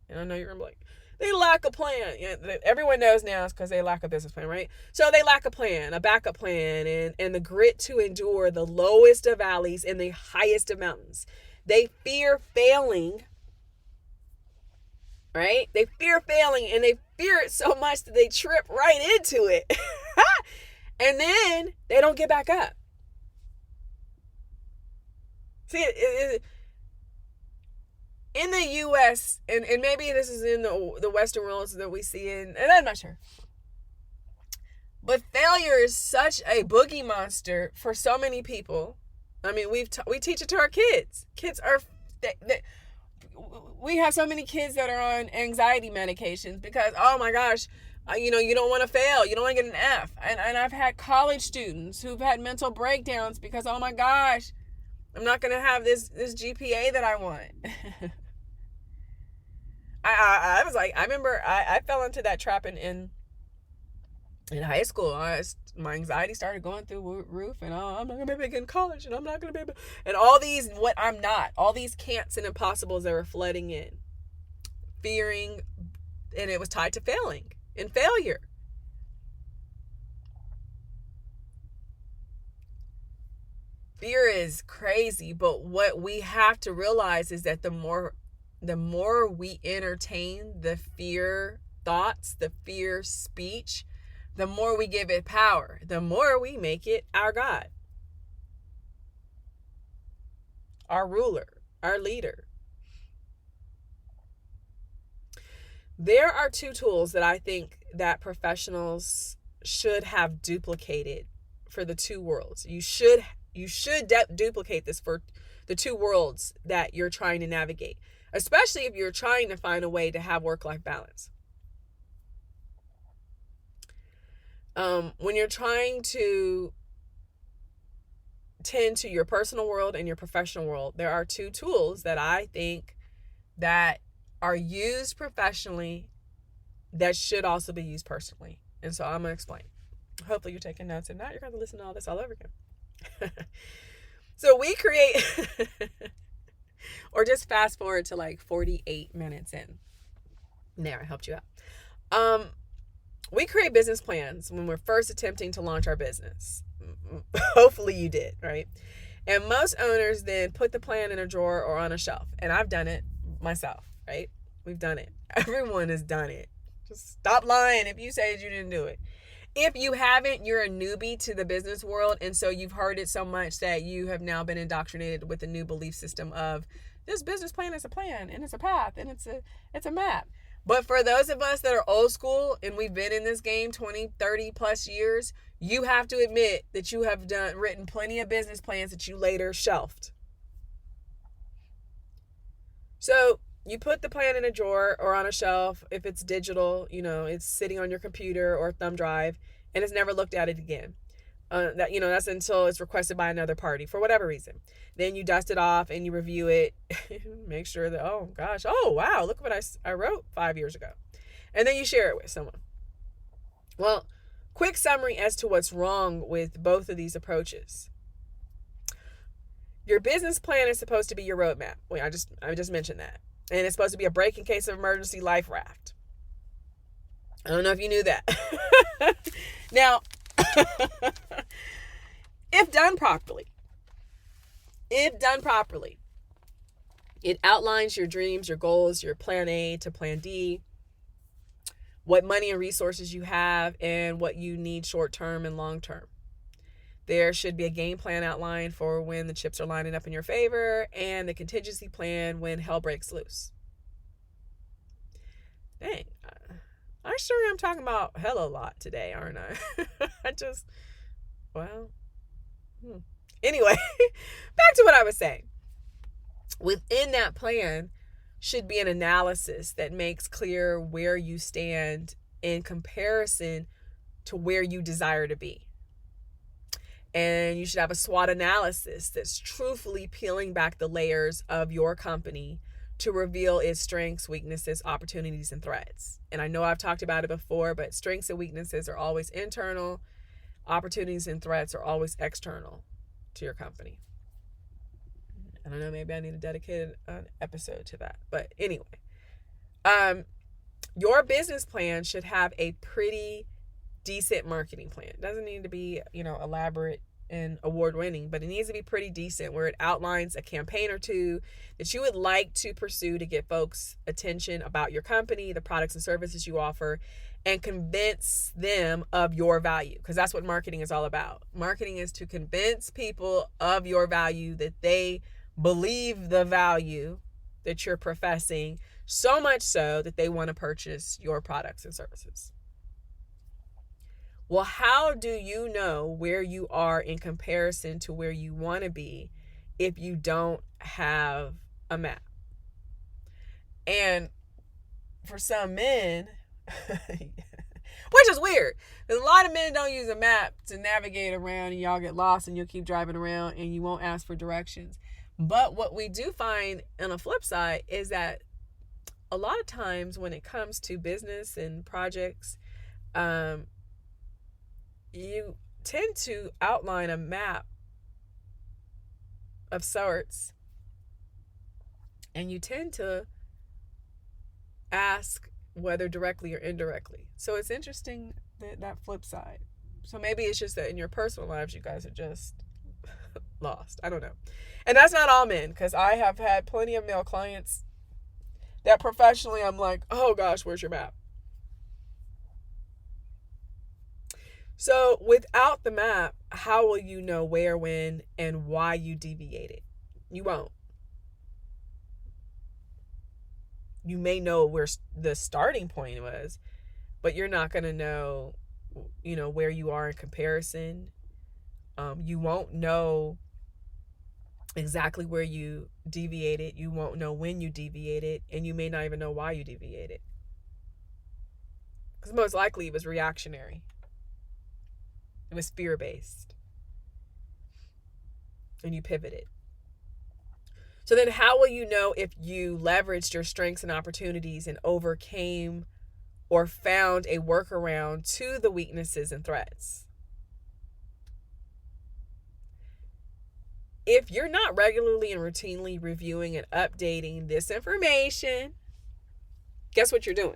And I know you're going to be like, they lack a plan. Yeah, everyone knows now it's because they lack a business plan, right? So they lack a plan, a backup plan, and the grit to endure the lowest of valleys and the highest of mountains. They fear failing, right? They fear failing, and they fear it so much that they trip right into it. And then they don't get back up. See, in the U.S., and maybe this is in the Western worlds that we see in, and I'm not sure, but failure is such a boogie monster for so many people. I mean, we teach it to our kids. Kids are, we have so many kids that are on anxiety medications because, oh my gosh, you don't want to fail. You don't want to get an F. And I've had college students who've had mental breakdowns because, oh my gosh, I'm not going to have this GPA that I want. I was like, I remember I fell into that trap in high school. My anxiety started going through the roof, and I'm not going to be able to get in college, and I'm not going to be able, and all these, what I'm not, all these can'ts and impossibles that were flooding in, fearing, and it was tied to failing and failure. Fear is crazy, but what we have to realize is that the more we entertain the fear thoughts, the fear speech, the more we give it power, the more we make it our God, our ruler, our leader. There are 2 tools that I think that professionals should have duplicated for the 2 worlds. You should duplicate this for the 2 worlds that you're trying to navigate, especially if you're trying to find a way to have work-life balance. When you're trying to tend to your personal world and your professional world, there are 2 tools that I think that are used professionally that should also be used personally. And so I'm going to explain. Hopefully you're taking notes, and not you're going to listen to all this all over again. So we create, or just fast forward to like 48 minutes in. There, I helped you out. We create business plans when we're first attempting to launch our business. Hopefully you did, right? And most owners then put the plan in a drawer or on a shelf. And I've done it myself, right? We've done it. Everyone has done it. Just stop lying if you say you didn't do it. If you haven't, you're a newbie to the business world, and so you've heard it so much that you have now been indoctrinated with the new belief system of this business plan is a plan, and it's a path, and it's a map. But for those of us that are old school and we've been in this game 20, 30 plus years, you have to admit that you have written plenty of business plans that you later shelved. So you put the plan in a drawer or on a shelf. If it's digital, it's sitting on your computer or thumb drive, and it's never looked at it again. That's until it's requested by another party for whatever reason. Then you dust it off and you review it, make sure that, oh gosh, oh wow, look what I wrote 5 years ago. And then you share it with someone. Well, quick summary as to what's wrong with both of these approaches. Your business plan is supposed to be your roadmap. Wait, I just mentioned that. And it's supposed to be a break in case of emergency life raft. I don't know if you knew that. Now, if done properly, it outlines your dreams, your goals, your plan A to plan D, what money and resources you have, and what you need short term and long term. There should be a game plan outlined for when the chips are lining up in your favor, and the contingency plan when hell breaks loose. Dang, I sure am talking about hell a lot today, aren't I? Anyway, back to what I was saying. Within that plan should be an analysis that makes clear where you stand in comparison to where you desire to be. And you should have a SWOT analysis that's truthfully peeling back the layers of your company to reveal its strengths, weaknesses, opportunities, and threats. And I know I've talked about it before, but strengths and weaknesses are always internal. Opportunities and threats are always external to your company. I don't know, maybe I need to dedicate an episode to that. But anyway, your business plan should have a pretty decent marketing plan. It doesn't need to be, elaborate and award-winning, but it needs to be pretty decent, where it outlines a campaign or two that you would like to pursue to get folks' attention about your company, the products and services you offer, and convince them of your value, because that's what marketing is all about. Marketing is to convince people of your value, that they believe the value that you're professing, so much so that they want to purchase your products and services. Well, how do you know where you are in comparison to where you want to be if you don't have a map? And for some men, which is weird, because a lot of men don't use a map to navigate around, and y'all get lost and you'll keep driving around and you won't ask for directions. But what we do find on the flip side is that a lot of times when it comes to business and projects, you tend to outline a map of sorts, and you tend to ask whether directly or indirectly. So it's interesting that flip side. So maybe it's just that in your personal lives, you guys are just lost. I don't know. And that's not all men, because I have had plenty of male clients that professionally I'm like, oh gosh, where's your map? So without the map, how will you know where, when, and why you deviated? You won't. You may know where the starting point was, but you're not going to know, where you are in comparison. You won't know exactly where you deviated. You won't know when you deviated, and you may not even know why you deviated. Because most likely it was reactionary. It was fear-based. And you pivoted. So then how will you know if you leveraged your strengths and opportunities and overcame or found a workaround to the weaknesses and threats? If you're not regularly and routinely reviewing and updating this information, guess what you're doing?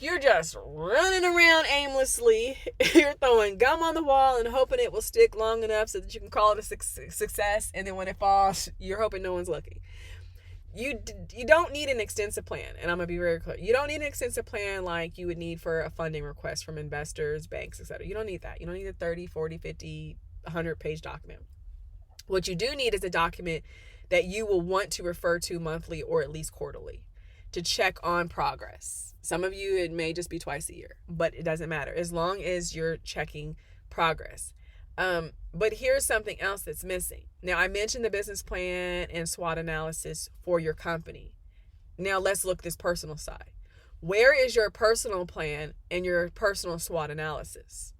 You're just running around aimlessly. You're throwing gum on the wall and hoping it will stick long enough so that you can call it a success. And then when it falls, you're hoping no one's looking. You don't need an extensive plan. And I'm going to be very clear. You don't need an extensive plan like you would need for a funding request from investors, banks, etc. You don't need that. You don't need a 30, 40, 50, 100-page document. What you do need is a document that you will want to refer to monthly or at least quarterly to check on progress. Some of you, it may just be twice a year, but it doesn't matter as long as you're checking progress. But here's something else that's missing. Now, I mentioned the business plan and SWOT analysis for your company. Now, let's look this personal side. Where is your personal plan and your personal SWOT analysis?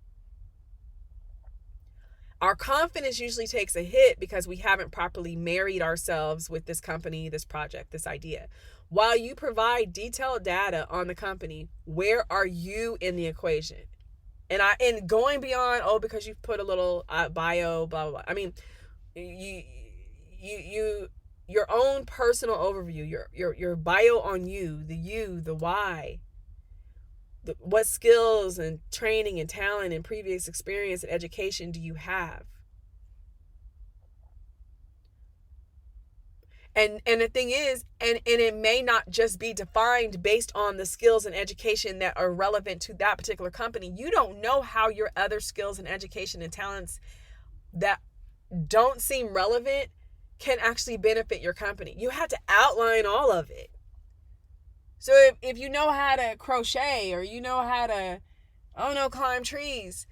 Our confidence usually takes a hit because we haven't properly married ourselves with this company, this project, this idea. While you provide detailed data on the company, where are you in the equation? And going beyond, because you've put a little bio, blah, blah, blah. I mean, your own personal overview, your bio on you, the why, what skills and training and talent and previous experience and education do you have? And the thing is, and it may not just be defined based on the skills and education that are relevant to that particular company. You don't know how your other skills and education and talents that don't seem relevant can actually benefit your company. You have to outline all of it. So if you know how to crochet, or you know how to, climb trees,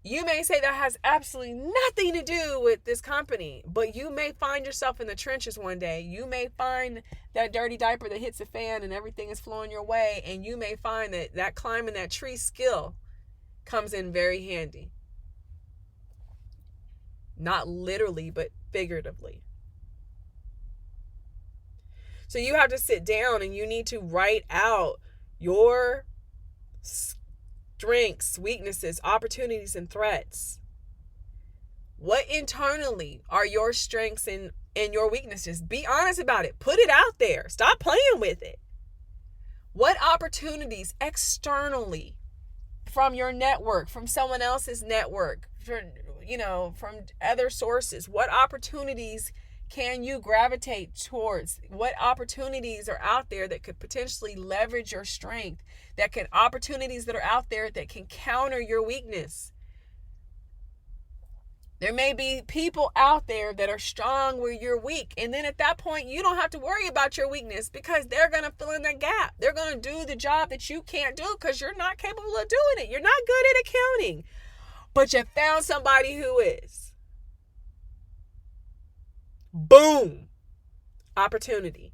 you may say that has absolutely nothing to do with this company, but you may find yourself in the trenches one day. You may find that dirty diaper that hits the fan and everything is flowing your way, and you may find that climbing that tree skill comes in very handy. Not literally, but figuratively. So you have to sit down and you need to write out your strengths, weaknesses, opportunities, and threats. What internally are your strengths and your weaknesses? Be honest about it. Put it out there. Stop playing with it. What opportunities externally from your network, from someone else's network, from other sources, what opportunities can you gravitate towards? What opportunities are out there that could potentially leverage your strength? Opportunities that are out there that can counter your weakness. There may be people out there that are strong where you're weak. And then at that point, you don't have to worry about your weakness, because they're going to fill in that gap. They're going to do the job that you can't do because you're not capable of doing it. You're not good at accounting. But you found somebody who is. Boom. Opportunity.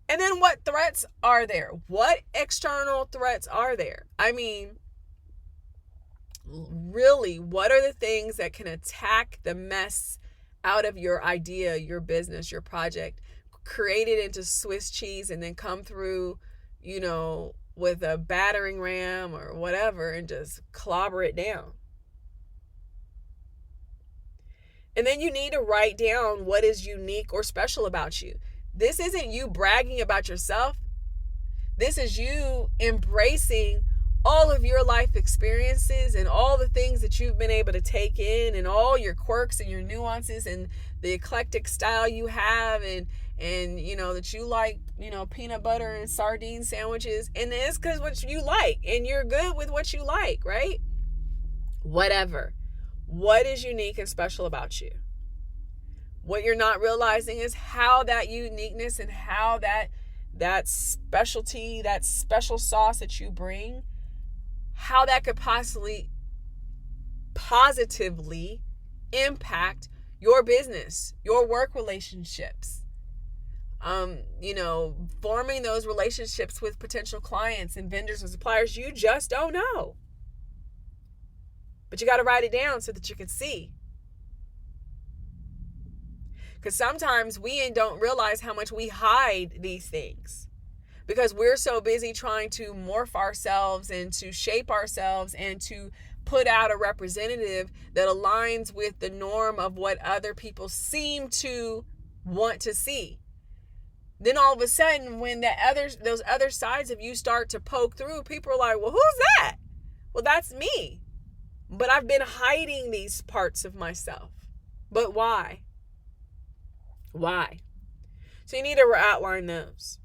And then what threats are there? What external threats are there? I mean, really, what are the things that can attack the mess out of your idea, your business, your project, create it into Swiss cheese, and then come through, with a battering ram or whatever and just clobber it down? And then you need to write down what is unique or special about you. This isn't you bragging about yourself. This is you embracing all of your life experiences and all the things that you've been able to take in, and all your quirks and your nuances and the eclectic style you have, and that you like, peanut butter and sardine sandwiches. And it's because what you like, and you're good with what you like, right? Whatever. What is unique and special about you? What you're not realizing is how that uniqueness and how that specialty, that special sauce that you bring, how that could possibly positively impact your business, your work relationships, forming those relationships with potential clients and vendors and suppliers. You just don't know. But you got to write it down so that you can see. Because sometimes we don't realize how much we hide these things, because we're so busy trying to morph ourselves and to shape ourselves and to put out a representative that aligns with the norm of what other people seem to want to see. Then all of a sudden, when those other sides of you start to poke through, people are like, well, who's that? Well, that's me. But I've been hiding these parts of myself. But why? Why? So you need to outline those.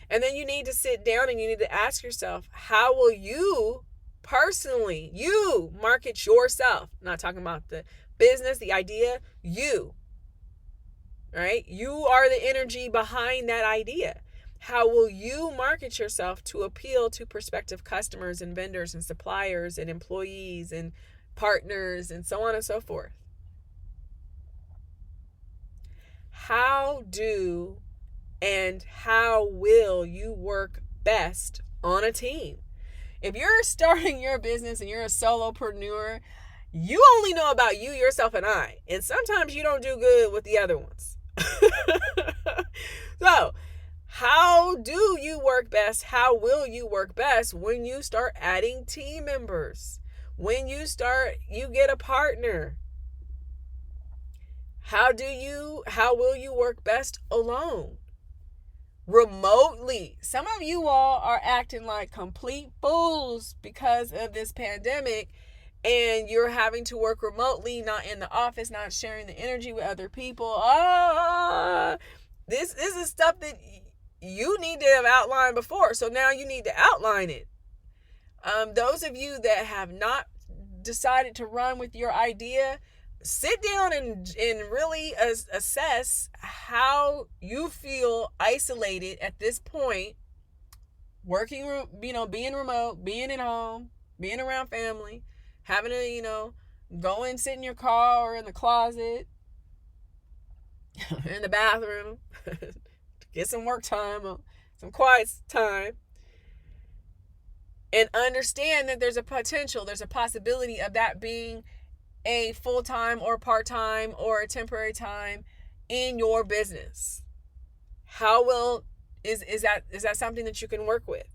And then you need to sit down and you need to ask yourself, how will you personally, you market yourself? I'm not talking about the business, the idea, you. Right? You are the energy behind that idea. How will you market yourself to appeal to prospective customers and vendors and suppliers and employees and partners and so on and so forth? How will you work best on a team? If you're starting your business and you're a solopreneur, you only know about you, yourself, and I. And sometimes you don't do good with the other ones. So, how do you work best? How will you work best when you start adding team members? When you get a partner? How will you work best alone? Remotely. Some of you all are acting like complete fools because of this pandemic, and you're having to work remotely, not in the office, not sharing the energy with other people. This is stuff that you need to have outlined before. So now you need to outline it. Those of you that have not decided to run with your idea, sit down and really assess how you feel isolated at this point, working, being remote, being at home, being around family, having to, go and sit in your car or in the closet, in the bathroom, get some work time, some quiet time, and understand that there's a potential, there's a possibility of that being a full-time or part-time or a temporary time in your business. How well is that something that you can work with?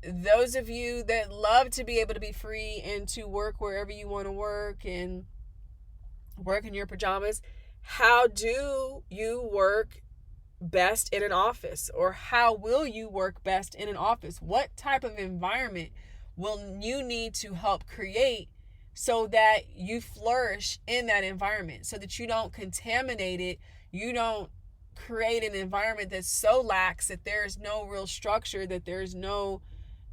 Those of you that love to be able to be free and to work wherever you want to work and work in your pajamas, how do you work best in an office? Or how will you work best in an office? What type of environment will you need to help create so that you flourish in that environment, so that you don't contaminate it, you don't create an environment that's so lax that there's no real structure, that there's no,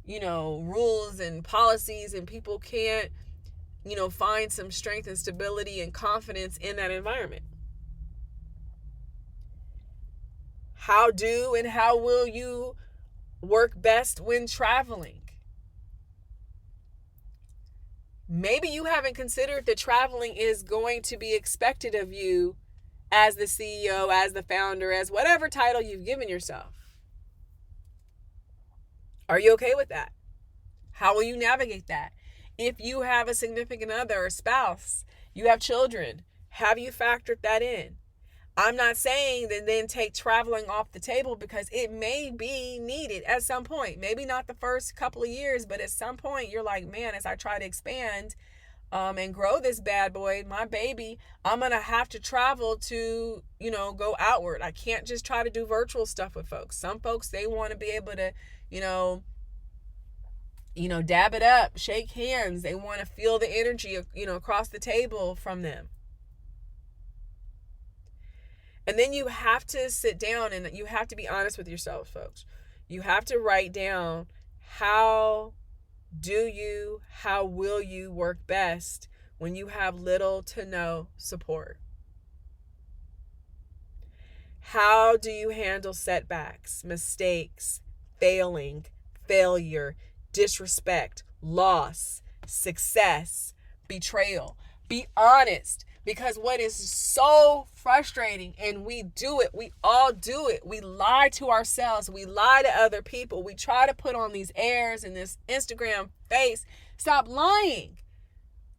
rules and policies, and people can't, find some strength and stability and confidence in that environment. How will you work best when traveling? Maybe you haven't considered that traveling is going to be expected of you as the CEO, as the founder, as whatever title you've given yourself. Are you okay with that? How will you navigate that? If you have a significant other or spouse, you have children, have you factored that in? I'm not saying that then take traveling off the table, because it may be needed at some point. Maybe not the first couple of years, but at some point you're like, man, as I try to expand and grow this bad boy, my baby, I'm going to have to travel to, go outward. I can't just try to do virtual stuff with folks. Some folks, they want to be able to, dab it up, shake hands. They want to feel the energy, across the table from them. And then you have to sit down and you have to be honest with yourself, folks. You have to write down how will you work best when you have little to no support? How do you handle setbacks, mistakes, failure, disrespect, loss, success, betrayal? Be honest. Because what is so frustrating, and we all do it. We lie to ourselves. We lie to other people. We try to put on these airs and this Instagram face. Stop lying.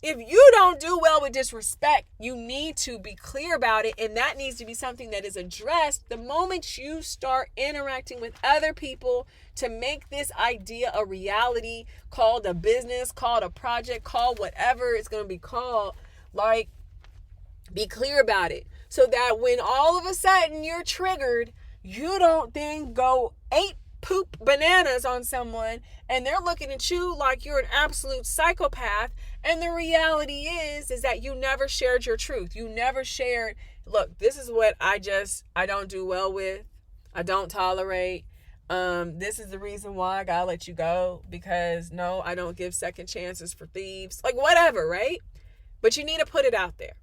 If you don't do well with disrespect, you need to be clear about it. And that needs to be something that is addressed the moment you start interacting with other people to make this idea a reality, called a business, called a project, called whatever it's going to be called. Like, be clear about it, so that when all of a sudden you're triggered, you don't then go poop bananas on someone and they're looking at you like you're an absolute psychopath. And the reality is that you never shared your truth. You never shared, look, this is what I don't do well with. I don't tolerate. This is the reason why I gotta let you go, because no, I don't give second chances for thieves. Like, whatever, right? But you need to put it out there.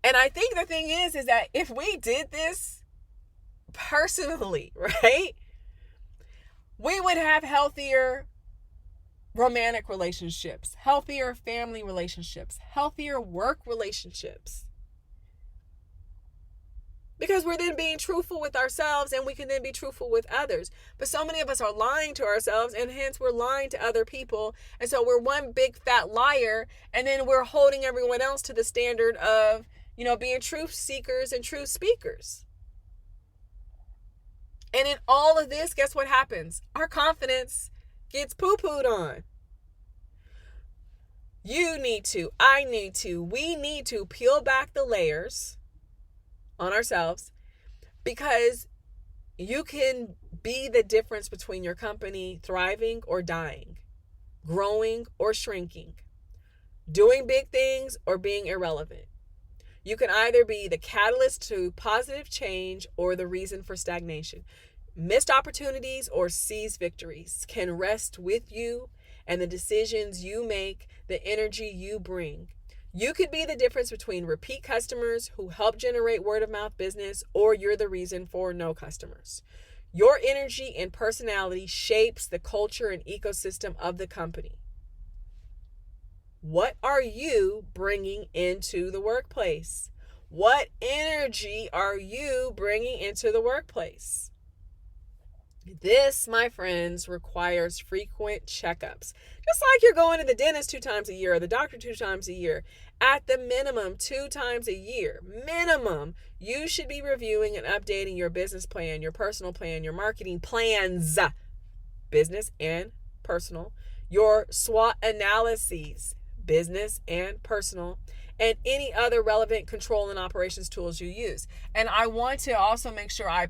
And I think the thing is that if we did this personally, right, we would have healthier romantic relationships, healthier family relationships, healthier work relationships. Because we're then being truthful with ourselves, and we can then be truthful with others. But so many of us are lying to ourselves, and hence we're lying to other people. And so we're one big fat liar, and then we're holding everyone else to the standard of, being truth seekers and truth speakers. And in all of this, guess what happens? Our confidence gets poo-pooed on. You need to, I need to, we need to peel back the layers on ourselves, because you can be the difference between your company thriving or dying, growing or shrinking, doing big things or being irrelevant. You can either be the catalyst to positive change or the reason for stagnation. Missed opportunities or seized victories can rest with you and the decisions you make, the energy you bring. You could be the difference between repeat customers who help generate word of mouth business, or you're the reason for no customers. Your energy and personality shapes the culture and ecosystem of the company. What are you bringing into the workplace? What energy are you bringing into the workplace? This, my friends, requires frequent checkups. Just like you're going to the dentist 2 times a year or the doctor 2 times a year. At the minimum, 2 times a year. Minimum, you should be reviewing and updating your business plan, your personal plan, your marketing plans, business and personal, your SWOT analyses, business and personal, and any other relevant control and operations tools you use. And I want to also make sure I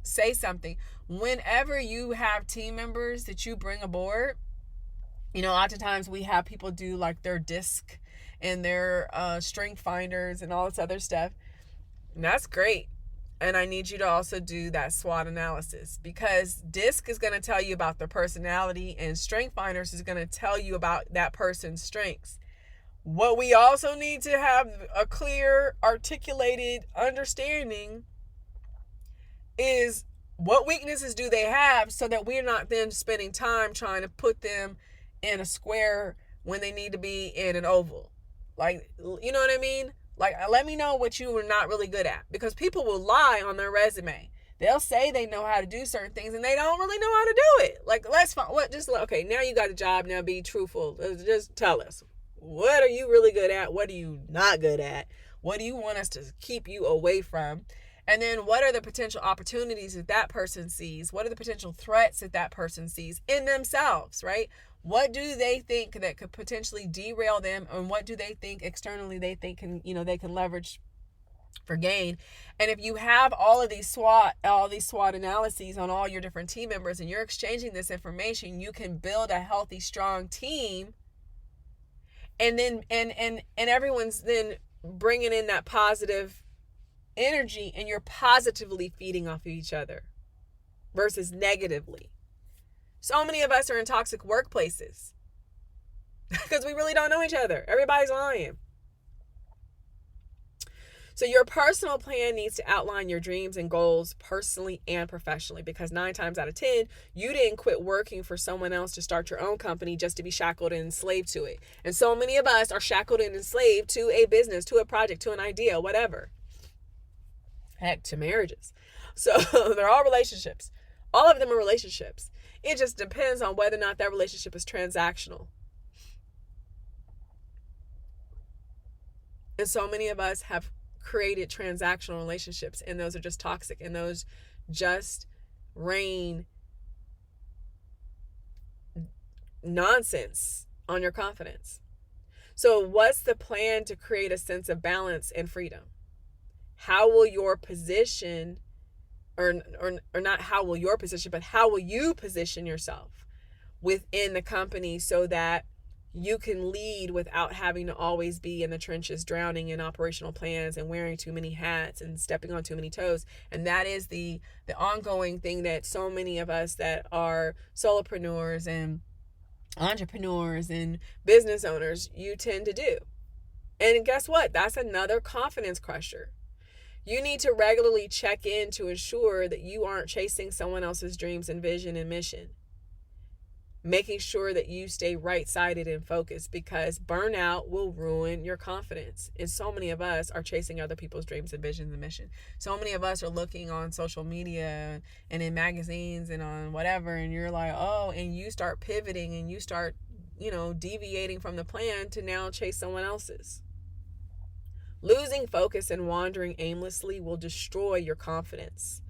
say something. Whenever you have team members that you bring aboard, oftentimes we have people do like their disc and their strength finders and all this other stuff. And that's great. And I need you to also do that SWOT analysis, because DISC is going to tell you about their personality and Strength Finders is going to tell you about that person's strengths. What we also need to have a clear, articulated understanding is what weaknesses do they have, so that we're not then spending time trying to put them in a square when they need to be in an oval. Like, you know what I mean? Like, let me know what you were not really good at, because people will lie on their resume. They'll say they know how to do certain things and they don't really know how to do it. Like, let's find okay, now you got a job, now be truthful. Just tell us, what are you really good at? What are you not good at? What do you want us to keep you away from? And then what are the potential opportunities that person sees? What are the potential threats that person sees in themselves, right? What do they think that could potentially derail them? And what do they think externally they think they can leverage for gain? And if you have all these SWOT analyses on all your different team members and you're exchanging this information, you can build a healthy, strong team. And then, and everyone's then bringing in that positive energy, and you're positively feeding off of each other versus negatively. So many of us are in toxic workplaces because we really don't know each other. Everybody's lying. So your personal plan needs to outline your dreams and goals personally and professionally, because 9 times out of 10, you didn't quit working for someone else to start your own company just to be shackled and enslaved to it. And so many of us are shackled and enslaved to a business, to a project, to an idea, whatever. Heck, to marriages. So they're all relationships. All of them are relationships. It just depends on whether or not that relationship is transactional. And so many of us have created transactional relationships, and those are just toxic, and those just rain nonsense on your confidence. So what's the plan to create a sense of balance and freedom? How will your position, or not how will your position, but how will you position yourself within the company so that you can lead without having to always be in the trenches, drowning in operational plans and wearing too many hats and stepping on too many toes? And that is the ongoing thing that so many of us that are solopreneurs and entrepreneurs and business owners, you tend to do. And guess what? That's another confidence crusher. You need to regularly check in to ensure that you aren't chasing someone else's dreams and vision and mission. Making sure that you stay right-sided and focused, because burnout will ruin your confidence. And so many of us are chasing other people's dreams and visions and mission. So many of us are looking on social media and in magazines and on whatever, and you're like, oh, and you start pivoting and you start, deviating from the plan to now chase someone else's. Losing focus and wandering aimlessly will destroy your confidence.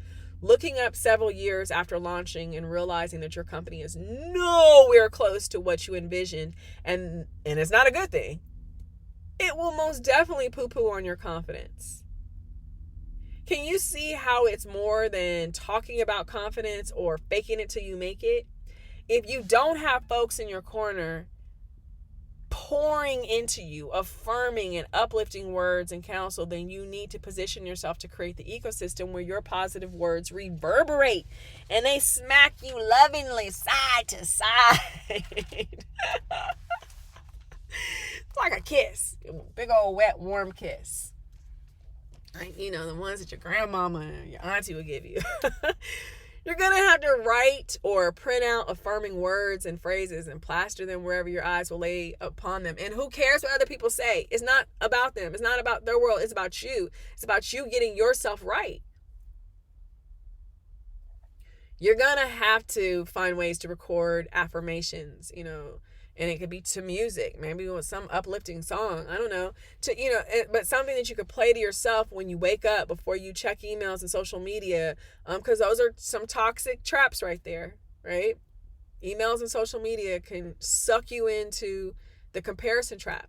Looking up several years after launching and realizing that your company is nowhere close to what you envisioned, and it's not a good thing, it will most definitely poo-poo on your confidence. Can you see how it's more than talking about confidence or faking it till you make it? If you don't have folks in your corner pouring into you affirming and uplifting words and counsel, then you need to position yourself to create the ecosystem where your positive words reverberate and they smack you lovingly side to side. It's like a kiss, a big old wet warm kiss, like, you know, the ones that your grandmama and your auntie would give you. You're going to have to write or print out affirming words and phrases and plaster them wherever your eyes will lay upon them. And who cares what other people say? It's not about them. It's not about their world. It's about you. It's about you getting yourself right. You're going to have to find ways to record affirmations, you know, and it could be to music, maybe with some uplifting song. I don't know. But something that you could play to yourself when you wake up before you check emails and social media, because those are some toxic traps right there, right? Emails and social media can suck you into the comparison trap.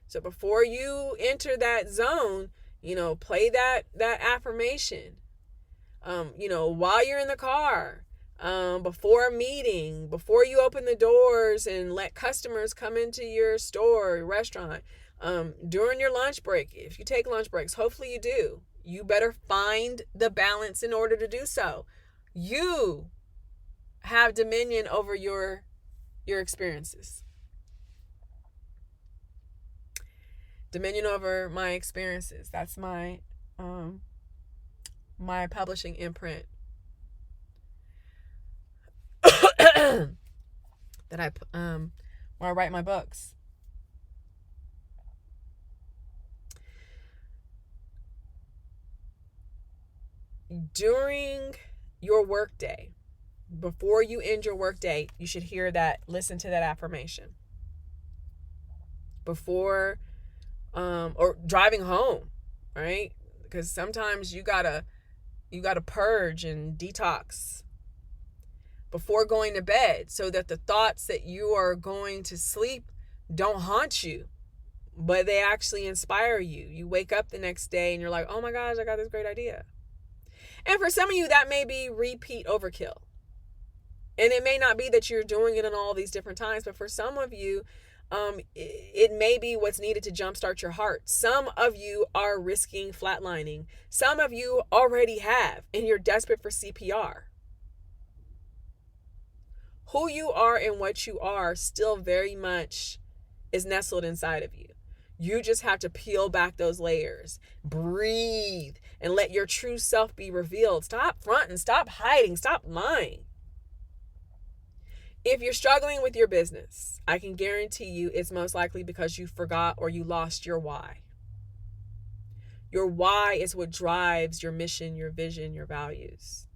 So before you enter that zone, you know, play that affirmation. While you're in the car. Before a meeting, before you open the doors and let customers come into your store, your restaurant, during your lunch break, if you take lunch breaks, hopefully you do. You better find the balance in order to do so. You have dominion over your experiences. Dominion over my experiences. That's my publishing imprint. That where I write my books. During your workday, before you end your workday, you should hear that, listen to that affirmation. Before or driving home, right? Because sometimes you gotta purge and detox before going to bed, so that the thoughts that you are going to sleep don't haunt you, but they actually inspire you. You wake up the next day and you're like, oh my gosh, I got this great idea. And for some of you, that may be repeat overkill. And it may not be that you're doing it in all these different times, but for some of you, it may be what's needed to jumpstart your heart. Some of you are risking flatlining. Some of you already have, and you're desperate for CPR. Who you are and what you are still very much is nestled inside of you. You just have to peel back those layers, breathe, and let your true self be revealed. Stop fronting, stop hiding, stop lying. If you're struggling with your business, I can guarantee you it's most likely because you forgot or you lost your why. Your why is what drives your mission, your vision, your values.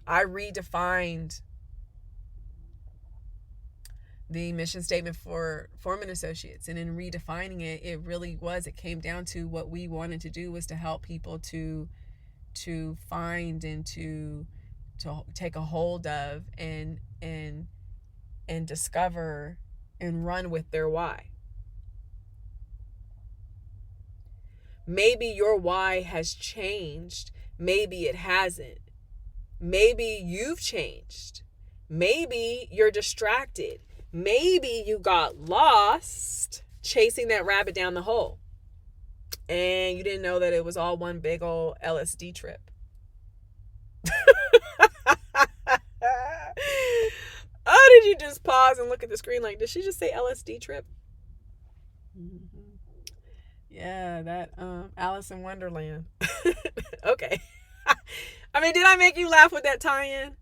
I redefined the mission statement for Foreman Associates, and in redefining it, it came down to what we wanted to do was to help people to find and to take a hold of and discover and run with their why. Maybe your why has changed. Maybe it hasn't. Maybe you've changed. Maybe you're distracted. Maybe you got lost chasing that rabbit down the hole, and you didn't know that it was all one big old LSD trip. Oh, did you just pause and look at the screen like, did she just say LSD trip? Mm-hmm. Yeah, that Alice in Wonderland. Okay. I mean, did I make you laugh with that tie-in?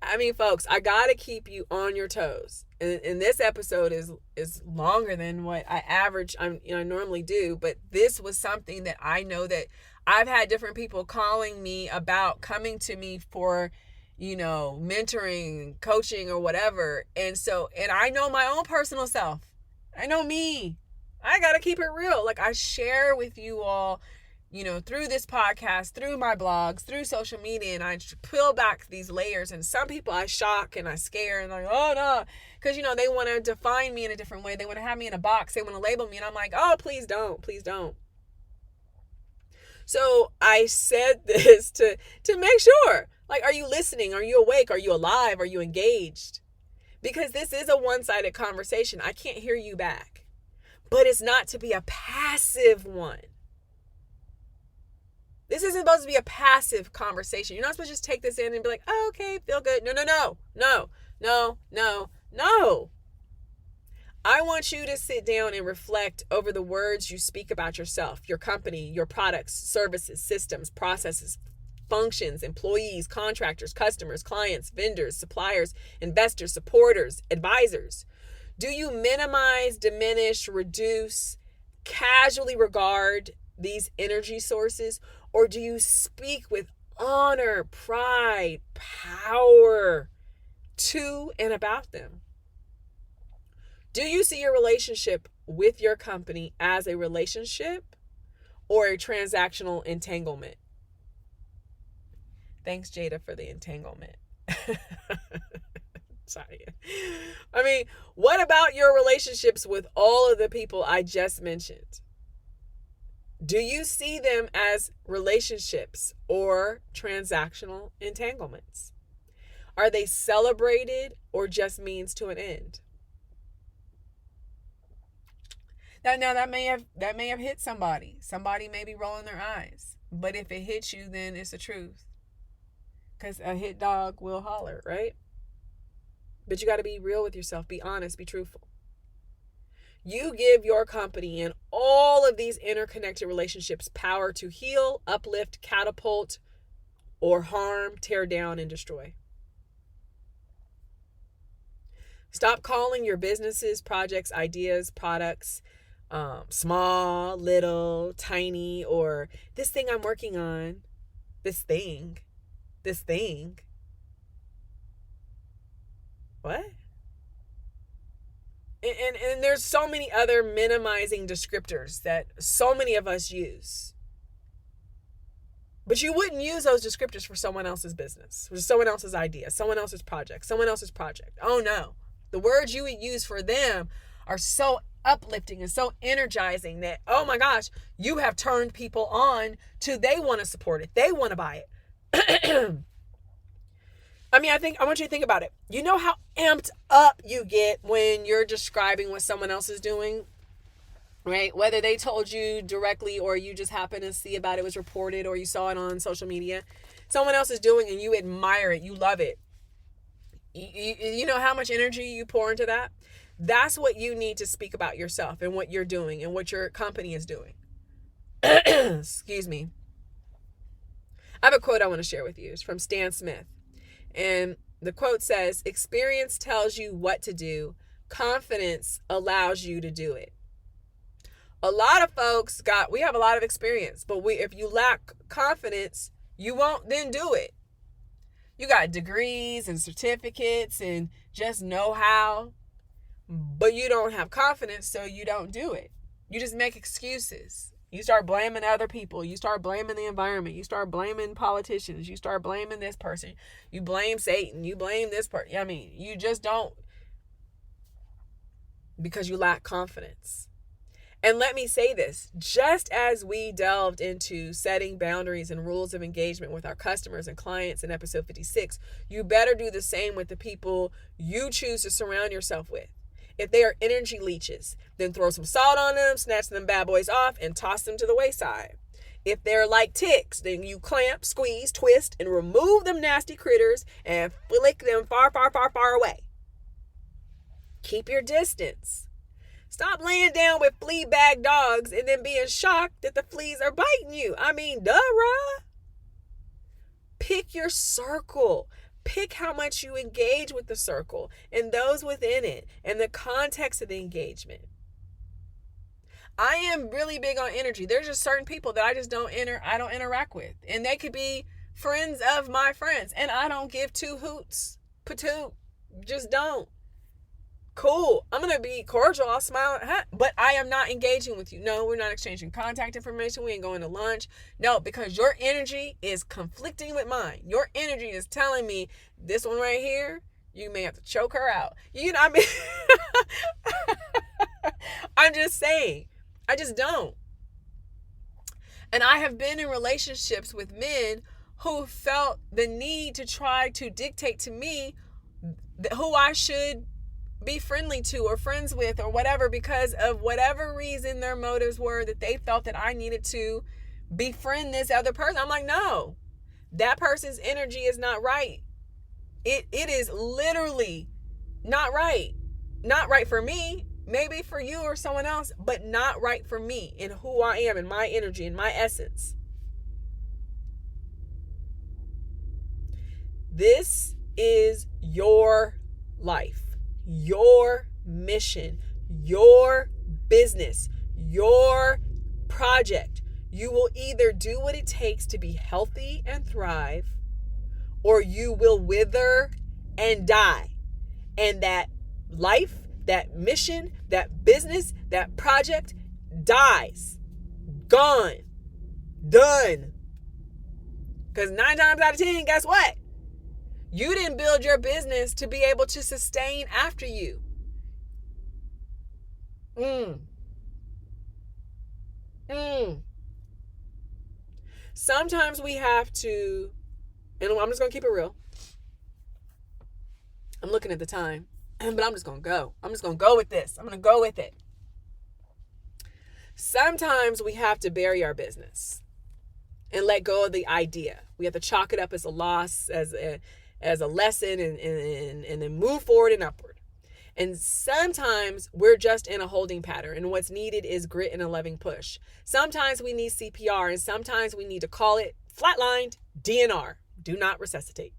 I mean, folks, I gotta keep you on your toes. And this episode is longer than what I normally do, but this was something that I know that I've had different people calling me about, coming to me for, mentoring, coaching, or whatever. And I know my own personal self. I know me. I gotta keep it real. Like, I share with you all, through this podcast, through my blogs, through social media, and I peel back these layers. And some people I shock and I scare and like, oh no, because they want to define me in a different way. They want to have me in a box. They want to label me, and I'm like, oh, please don't. So I said this to make sure. Like, are you listening? Are you awake? Are you alive? Are you engaged? Because this is a one-sided conversation. I can't hear you back. But it's not to be a passive one. This isn't supposed to be a passive conversation. You're not supposed to just take this in and be like, oh, okay, feel good. No. I want you to sit down and reflect over the words you speak about yourself, your company, your products, services, systems, processes, functions, employees, contractors, customers, clients, vendors, suppliers, investors, supporters, advisors. Do you minimize, diminish, reduce, casually regard these energy sources, or do you speak with honor, pride, power to and about them? Do you see your relationship with your company as a relationship or a transactional entanglement? Thanks, Jada, for the entanglement. Sorry. I mean, what about your relationships with all of the people I just mentioned? Do you see them as relationships or transactional entanglements? Are they celebrated or just means to an end? Now that may have hit somebody. Somebody may be rolling their eyes. But if it hits you, then it's the truth. Because a hit dog will holler, right? But you got to be real with yourself. Be honest. Be truthful. You give your company and all of these interconnected relationships power to heal, uplift, catapult, or harm, tear down, and destroy. Stop calling your businesses, projects, ideas, products, small, little, tiny, or this thing I'm working on, this thing. What? And there's so many other minimizing descriptors that so many of us use. But you wouldn't use those descriptors for someone else's business, for someone else's idea, someone else's project. Oh no. The words you would use for them are so uplifting and so energizing that, oh my gosh, you have turned people on to they want to support it. They want to buy it. I want you to think about it. You know how amped up you get when you're describing what someone else is doing, right? Whether they told you directly or you just happened to see about it, was reported, or you saw it on social media. Someone else is doing and you admire it. You love it. You know how much energy you pour into that? That's what you need to speak about yourself and what you're doing and what your company is doing. Excuse me. I have a quote I want to share with you. It's from Stan Smith. And the quote says, experience tells you what to do. Confidence allows you to do it. A lot of folks we have a lot of experience, but if you lack confidence, you won't then do it. You got degrees and certificates and just know-how, but you don't have confidence, so you don't do it. You just make excuses. You start blaming other people. You start blaming the environment. You start blaming politicians. You start blaming this person. You blame Satan. You blame this person. I mean, you just don't, because you lack confidence. And let me say this, just as we delved into setting boundaries and rules of engagement with our customers and clients in episode 56, you better do the same with the people you choose to surround yourself with. If they are energy leeches, then throw some salt on them, snatch them bad boys off, and toss them to the wayside. If they're like ticks, then you clamp, squeeze, twist, and remove them nasty critters and flick them far, far, far, far away. Keep your distance. Stop laying down with flea bag dogs and then being shocked that the fleas are biting you. I mean, duh, rah. Pick your circle. Pick how much you engage with the circle and those within it and the context of the engagement. I am really big on energy. There's just certain people that I just don't interact with. And they could be friends of my friends. And I don't give two hoots. Patoot. Just don't. Cool. I'm going to be cordial. I'll smile. But I am not engaging with you. No, we're not exchanging contact information. We ain't going to lunch. No, because your energy is conflicting with mine. Your energy is telling me this one right here, you may have to choke her out. You know what I mean? I'm just saying. I just don't. And I have been in relationships with men who felt the need to try to dictate to me who I should be friendly to or friends with or whatever, because of whatever reason their motives were, that they felt that I needed to befriend this other person. I'm like, no, that person's energy is not right. It is literally not right. Not right for me, maybe for you or someone else, but not right for me and who I am and my energy and my essence. This is your life, your mission, your business, your project. You will either do what it takes to be healthy and thrive, or you will wither and die. And that life, that mission, that business, that project dies. Gone. Done. Because 9 times out of 10, guess what? You didn't build your business to be able to sustain after you. Sometimes we have to, and I'm just going to keep it real. I'm looking at the time, but I'm just going to go. I'm just going to go with this. I'm going to go with it. Sometimes we have to bury our business and let go of the idea. We have to chalk it up as a loss, as a lesson, and then move forward and upward. And sometimes we're just in a holding pattern, and what's needed is grit and a loving push. Sometimes we need CPR, and sometimes we need to call it flatlined, DNR. Do not resuscitate.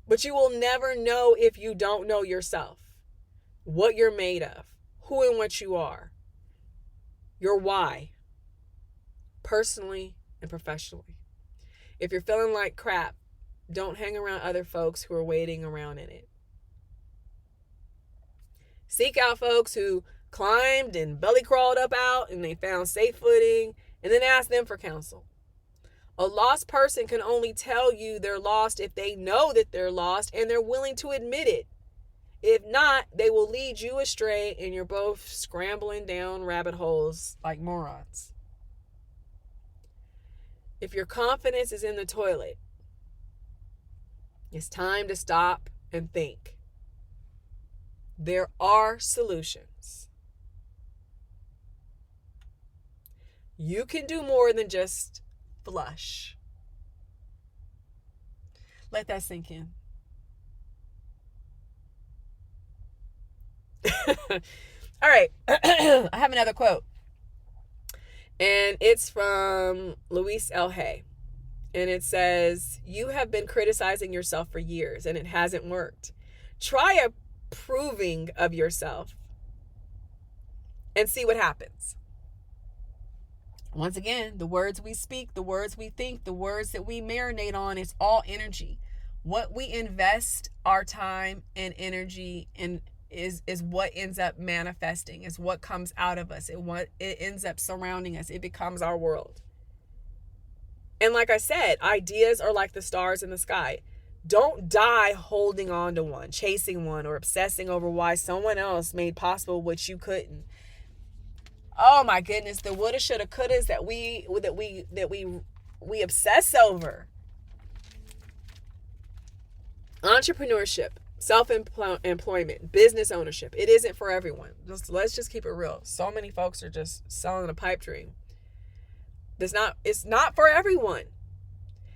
But you will never know if you don't know yourself, what you're made of, who and what you are, your why, personally and professionally. If you're feeling like crap, don't hang around other folks who are waiting around in it. Seek out folks who climbed and belly crawled up out and they found safe footing, and then ask them for counsel. A lost person can only tell you they're lost if they know that they're lost and they're willing to admit it. If not, they will lead you astray and you're both scrambling down rabbit holes like morons. If your confidence is in the toilet, it's time to stop and think. There are solutions. You can do more than just flush. Let that sink in. All right. I have another quote. And it's from Louise L. Hay. And it says, "You have been criticizing yourself for years and it hasn't worked. Try approving of yourself and see what happens." Once again, the words we speak, the words we think, the words that we marinate on, it's all energy. What we invest our time and energy in is what ends up manifesting, is what comes out of us. It ends up surrounding us. It becomes our world. And like I said, ideas are like the stars in the sky. Don't die holding on to one, chasing one, or obsessing over why someone else made possible what you couldn't. Oh my goodness, the woulda, shoulda, couldas that we obsess over. Entrepreneurship, self-employment, business ownership. It isn't for everyone. Let's just keep it real. So many folks are just selling a pipe dream. It's not for everyone.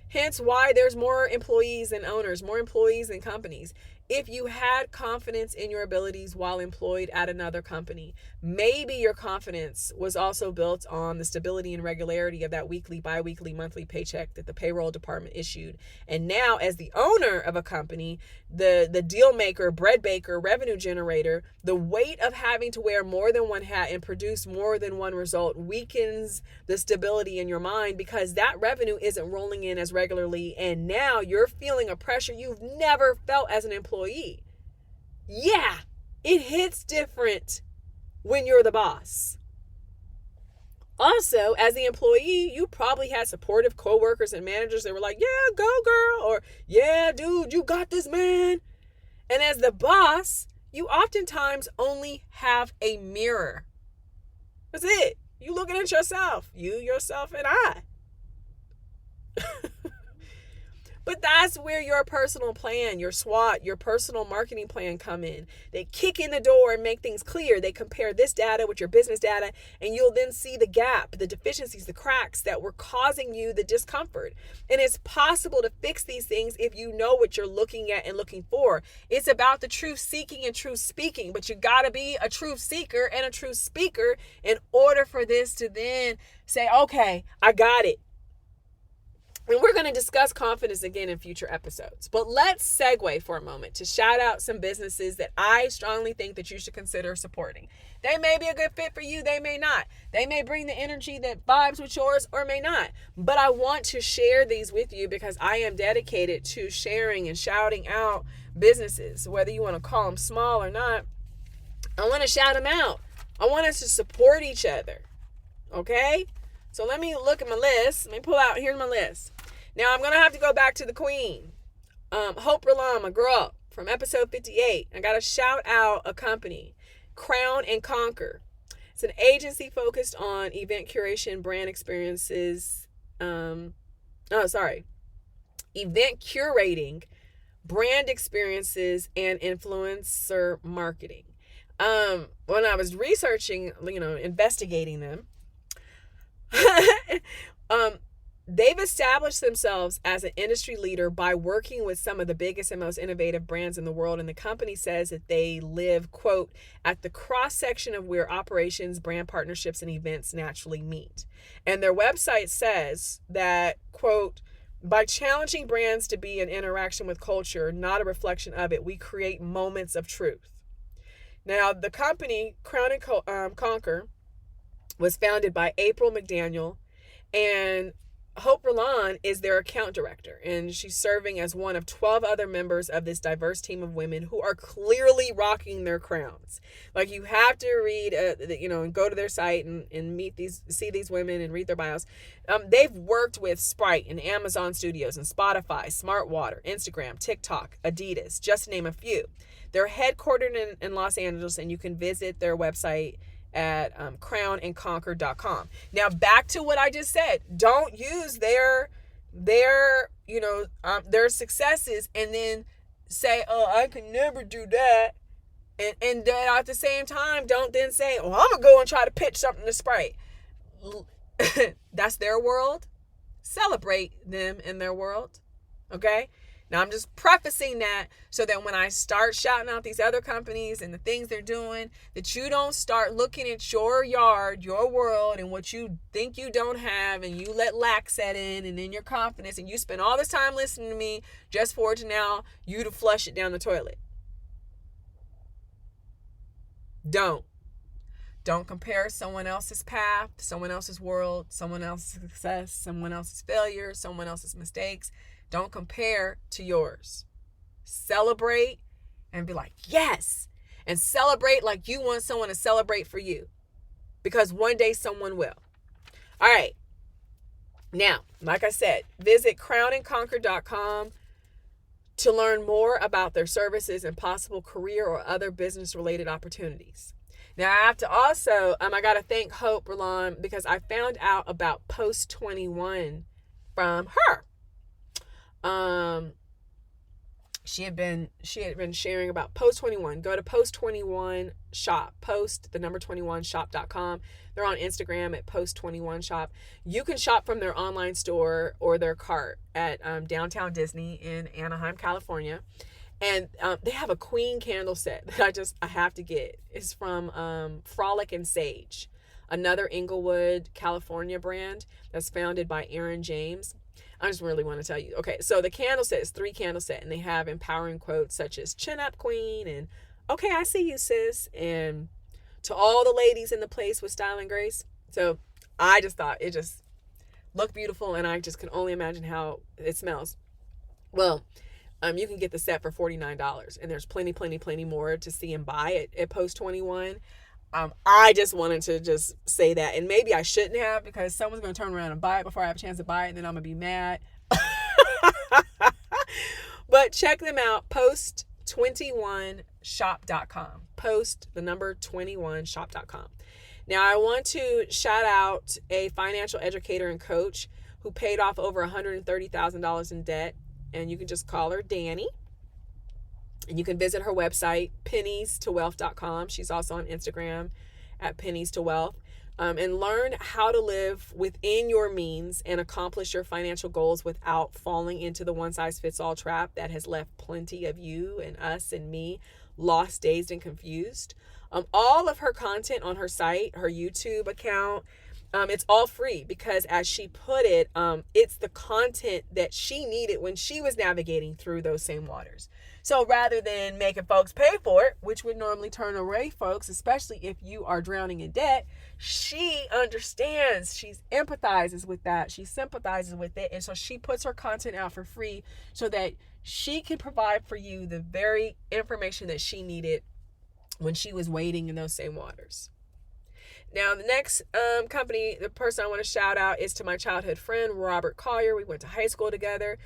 Hence why there's more employees than owners, more employees than companies. If you had confidence in your abilities while employed at another company, maybe your confidence was also built on the stability and regularity of that weekly, bi-weekly, monthly paycheck that the payroll department issued. And now as the owner of a company, the deal maker, bread baker, revenue generator, the weight of having to wear more than one hat and produce more than one result weakens the stability in your mind, because that revenue isn't rolling in as regularly. And now you're feeling a pressure you've never felt as an employee. Yeah, it hits different when you're the boss. Also, as the employee, you probably had supportive coworkers and managers that were like, "Yeah, go girl," or "Yeah, dude, you got this, man." And as the boss, you oftentimes only have a mirror. That's it. You looking at yourself, you, yourself, and I. But that's where your personal plan, your SWOT, your personal marketing plan come in. They kick in the door and make things clear. They compare this data with your business data, and you'll then see the gap, the deficiencies, the cracks that were causing you the discomfort. And it's possible to fix these things if you know what you're looking at and looking for. It's about the truth seeking and truth speaking, but you got to be a truth seeker and a truth speaker in order for this to then say, okay, I got it. And we're going to discuss confidence again in future episodes. But let's segue for a moment to shout out some businesses that I strongly think that you should consider supporting. They may be a good fit for you. They may not. They may bring the energy that vibes with yours or may not. But I want to share these with you because I am dedicated to sharing and shouting out businesses, whether you want to call them small or not. I want to shout them out. I want us to support each other. Okay? So let me look at my list. Let me pull out. Here's my list. Now, I'm going to have to go back to the queen, Hope Roland, my girl, from episode 58. I got to shout out a company, Crown and Conquer. It's an agency focused on event curation, brand experiences. Event curating, brand experiences, and influencer marketing. When I was researching, investigating them, they've established themselves as an industry leader by working with some of the biggest and most innovative brands in the world. And the company says that they live, quote, at the cross section of where operations, brand partnerships, and events naturally meet. And their website says that, quote, by challenging brands to be an interaction with culture, not a reflection of it, we create moments of truth. Now, the company, Crown and Conquer, was founded by April McDaniel, and Hope Roland is their account director, and she's serving as one of 12 other members of this diverse team of women who are clearly rocking their crowns. Like, you have to read, and go to their site and see these women and read their bios. They've worked with Sprite and Amazon Studios and Spotify, Smartwater, Instagram, TikTok, Adidas, just to name a few. They're headquartered in Los Angeles, and you can visit their website at crownandconquer.com. Now, back to what I just said. Don't use their successes and then say, oh, I can never do that. And then at the same time, don't then say, oh, I'm going to go and try to pitch something to Sprite. That's their world. Celebrate them in their world. Okay? Now, I'm just prefacing that so that when I start shouting out these other companies and the things they're doing, that you don't start looking at your yard, your world, and what you think you don't have, and you let lack set in, and then your confidence, and you spend all this time listening to me just for it to now you to flush it down the toilet. Don't compare someone else's path, someone else's world, someone else's success, someone else's failure, someone else's mistakes. Don't compare to yours. Celebrate and be like, yes. And celebrate like you want someone to celebrate for you. Because one day someone will. All right. Now, like I said, visit crownandconquer.com to learn more about their services and possible career or other business-related opportunities. Now, I have to also, I got to thank Hope Roland because I found out about Post 21 from her. She had been sharing about Post 21. Go to Post 21 Shop. Post, the number 21 shop.com. They're on Instagram at Post 21 Shop. You can shop from their online store or their cart at Downtown Disney in Anaheim, California. And they have a queen candle set that I have to get. It's from Frolic and Sage, another Inglewood, California brand that's founded by Aaron James. I just really want to tell you. Okay, so the candle set is 3 candle set, and they have empowering quotes such as "Chin up, queen," and "Okay, I see you, sis," and "To all the ladies in the place with style and grace." So I just thought it just looked beautiful, and I just can only imagine how it smells. Well, you can get the set for $49, and there's plenty more to see and buy at Post 21. I just wanted to just say that, and maybe I shouldn't have because someone's going to turn around and buy it before I have a chance to buy it, and then I'm going to be mad. But check them out, post21shop.com. Post, the number 21shop.com. Now, I want to shout out a financial educator and coach who paid off over $130,000 in debt and you can just call her Danny. And you can visit her website, pennies2wealth.com. She's also on Instagram at pennies2wealth. And learn how to live within your means and accomplish your financial goals without falling into the one-size-fits-all trap that has left plenty of you and us and me lost, dazed, and confused. All of her content on her site, her YouTube account, it's all free because, as she put it, it's the content that she needed when she was navigating through those same waters. So rather than making folks pay for it, which would normally turn away folks, especially if you are drowning in debt, she understands, she empathizes with that, she sympathizes with it, and so she puts her content out for free so that she can provide for you the very information that she needed when she was wading in those same waters. Now, the next company, the person I want to shout out is to my childhood friend, Robert Collier. We went to high school together.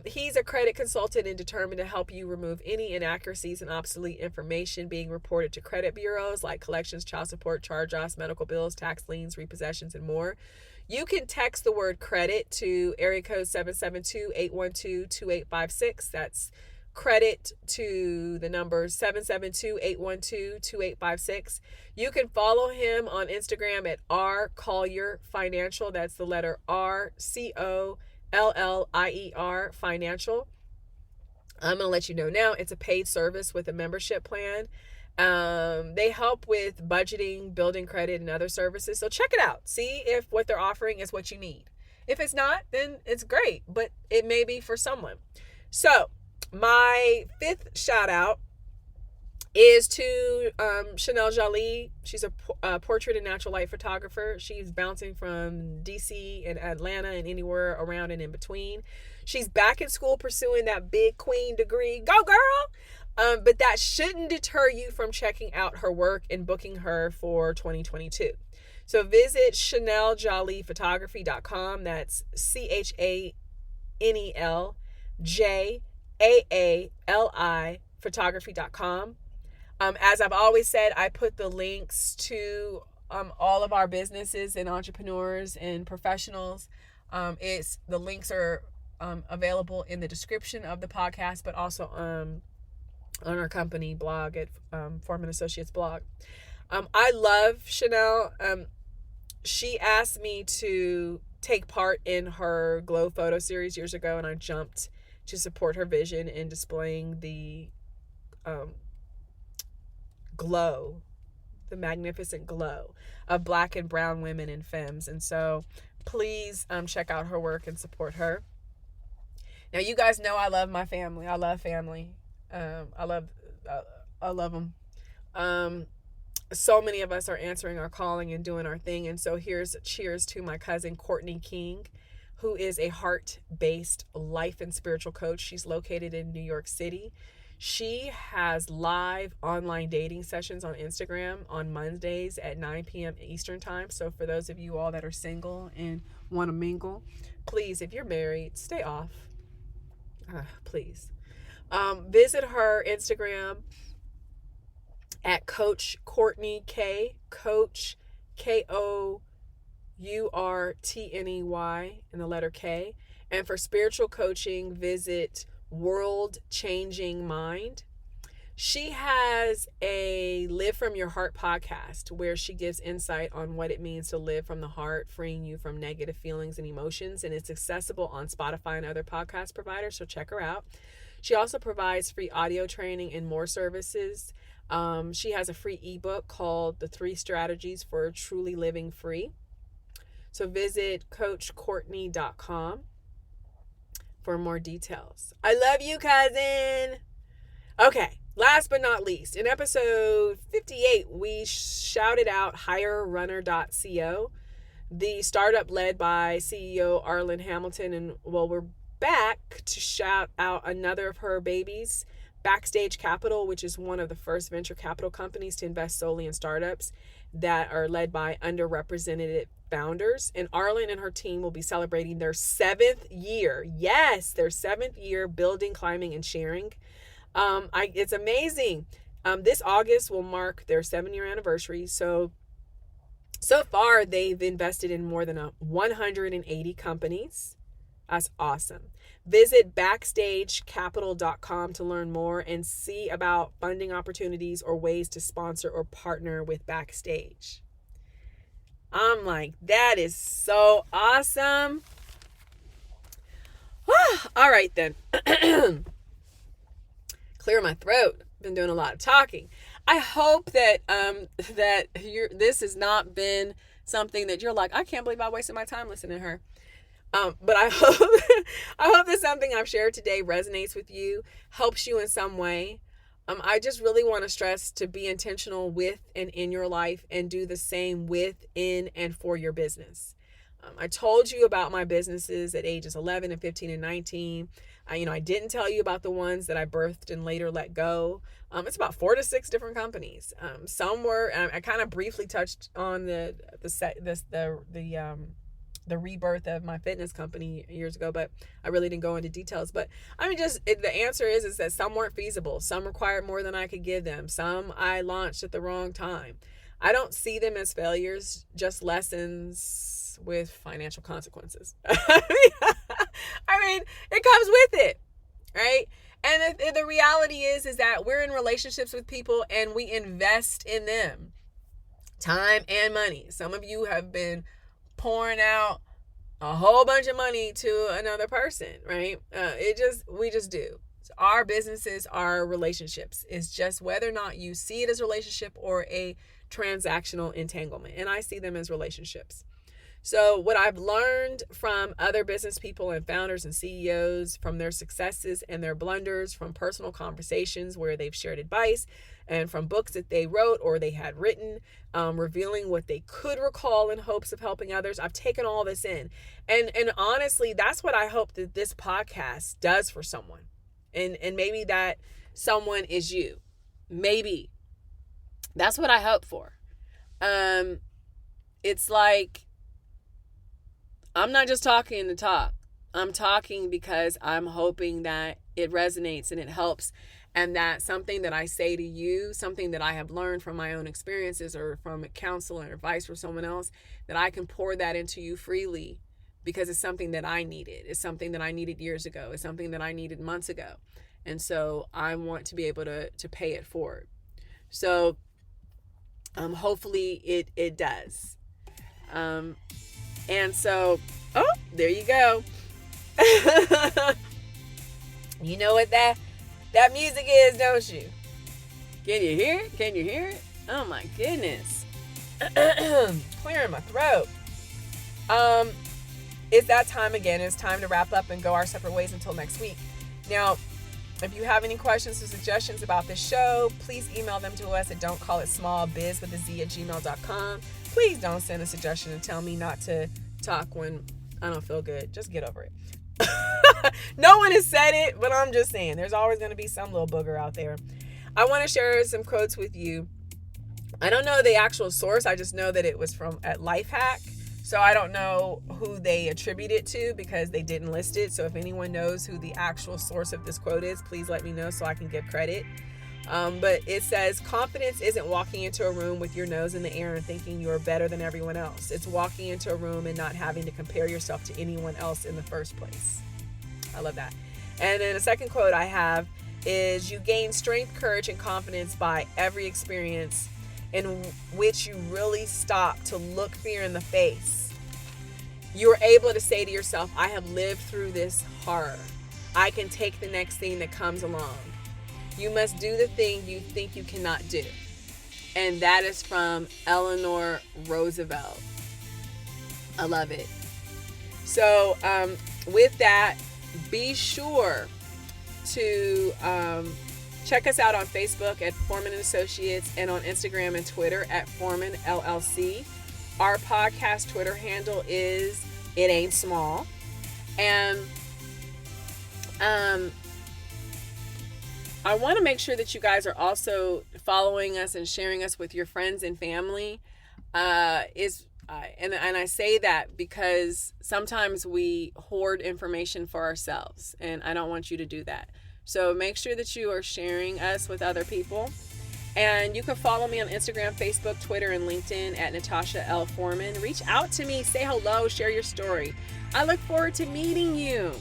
He's a credit consultant and determined to help you remove any inaccuracies and obsolete information being reported to credit bureaus like collections, child support, charge-offs, medical bills, tax liens, repossessions, and more. You can text the word credit to area code 772-812-2856. That's credit to the number 772-812-2856. You can follow him on Instagram at rcollier financial. That's the letter RCOLLIER financial. I'm going to let you know now, it's a paid service with a membership plan. They help with budgeting, building credit, and other services. So check it out. See if what they're offering is what you need. If it's not, then it's great, but it may be for someone. So my fifth shout out is to Chanel Jolie. She's a portrait and natural light photographer. She's bouncing from DC and Atlanta and anywhere around and in between. She's back in school pursuing that big queen degree. Go girl! But that shouldn't deter you from checking out her work and booking her for 2022. So visit ChanelJoliePhotography.com. That's ChanelJaali photography.com. As I've always said, I put the links to all of our businesses and entrepreneurs and professionals. The links are available in the description of the podcast, but also on our company blog at Foreman Associates blog. I love Chanel. She asked me to take part in her Glow photo series years ago, and I jumped to support her vision in displaying the glow, the magnificent glow of Black and brown women and femmes. And so please check out her work and support her. Now, you guys know I love my family. I love family. I love them. So many of us are answering our calling and doing our thing. And so here's a cheers to my cousin, Courtney King, who is a heart-based life and spiritual coach. She's located in New York City. She has live online dating sessions on Instagram on Mondays at 9 p.m. Eastern time. So for those of you all that are single and want to mingle, please, if you're married, stay off. Please. Visit her Instagram at Coach Courtney K, Coach KOURTNEY and the letter K. And for spiritual coaching, visit World Changing Mind. She has a Live From Your Heart podcast where she gives insight on what it means to live from the heart, freeing you from negative feelings and emotions. And it's accessible on Spotify and other podcast providers, so check her out. She also provides free audio training and more services. She has a free ebook called The 3 Strategies for Truly Living Free. So visit CoachCourtney.com for more details. I love you, cousin. Okay, last but not least, in episode 58, we shouted out HireRunner.co, the startup led by CEO Arlen Hamilton. And well, we're back to shout out another of her babies, Backstage Capital, which is one of the first venture capital companies to invest solely in startups that are led by underrepresented founders. And Arlen and her team will be celebrating their 7th year. Yes, their 7th year building, climbing, and sharing. It's amazing. This August will mark their 7-year anniversary. So far, they've invested in more than 180 companies. That's awesome. Visit BackstageCapital.com to learn more and see about funding opportunities or ways to sponsor or partner with Backstage. I'm like, that is so awesome. All right then. Clear my throat. Been doing a lot of talking. I hope that this has not been something that you're like, I can't believe I wasted my time listening to her. But I hope that something I've shared today resonates with you, helps you in some way. I just really want to stress to be intentional with and in your life and do the same with, in, and for your business. I told you about my businesses at ages 11 and 15 and 19. I didn't tell you about the ones that I birthed and later let go. It's about 4 to 6 different companies. Some were, I kind of briefly touched on the rebirth of my fitness company years ago, but I really didn't go into details. But the answer is that some weren't feasible. Some required more than I could give them. Some I launched at the wrong time. I don't see them as failures, just lessons with financial consequences. I mean, it comes with it, right? And the reality is that we're in relationships with people and we invest in them, time and money. Some of you have been pouring out a whole bunch of money to another person, right? We just do. Our businesses are relationships. It's just whether or not you see it as a relationship or a transactional entanglement. And I see them as relationships. So what I've learned from other business people and founders and CEOs, from their successes and their blunders, from personal conversations where they've shared advice, and from books that they wrote or they had written, revealing what they could recall in hopes of helping others. I've taken all this in. And honestly, that's what I hope that this podcast does for someone. And maybe that someone is you. Maybe. That's what I hope for. It's like, I'm not just talking to talk. I'm talking because I'm hoping that it resonates and it helps, and that something that I say to you, something that I have learned from my own experiences or from a counselor or advice from someone else, that I can pour that into you freely because it's something that I needed. It's something that I needed years ago. It's something that I needed months ago. And so I want to be able to pay it forward. So hopefully it does. And so, there you go. You know what that music is, don't you? Can you hear it? Can you hear it? Oh my goodness. Clearing my throat. It's that time again. It's time to wrap up and go our separate ways until next week. Now, if you have any questions or suggestions about this show, please email them to us at don'tcallitsmallbiz@gmail.com. Please don't send a suggestion and tell me not to talk when I don't feel good. Just get over it. No one has said it, but I'm just saying there's always going to be some little booger out there. I want to share some quotes with you. I don't know the actual source. I just know that it was from at Lifehack. So I don't know who they attribute it to because they didn't list it. So if anyone knows who the actual source of this quote is, please let me know so I can give credit. But it says, confidence isn't walking into a room with your nose in the air and thinking you're better than everyone else. It's walking into a room and not having to compare yourself to anyone else in the first place. I love that. And then a second quote I have is, you gain strength, courage, and confidence by every experience in which you really stop to look fear in the face. You are able to say to yourself, I have lived through this horror. I can take the next thing that comes along. You must do the thing you think you cannot do. And that is from Eleanor Roosevelt. I love it. So with that, be sure to check us out on Facebook at Foreman & Associates and on Instagram and Twitter at Foreman LLC. Our podcast Twitter handle is It Ain't Small. And I want to make sure that you guys are also following us and sharing us with your friends and family. And I say that because sometimes we hoard information for ourselves, and I don't want you to do that. So make sure that you are sharing us with other people. And you can follow me on Instagram, Facebook, Twitter, and LinkedIn at Natasha L. Foreman. Reach out to me, say hello, share your story. I look forward to meeting you.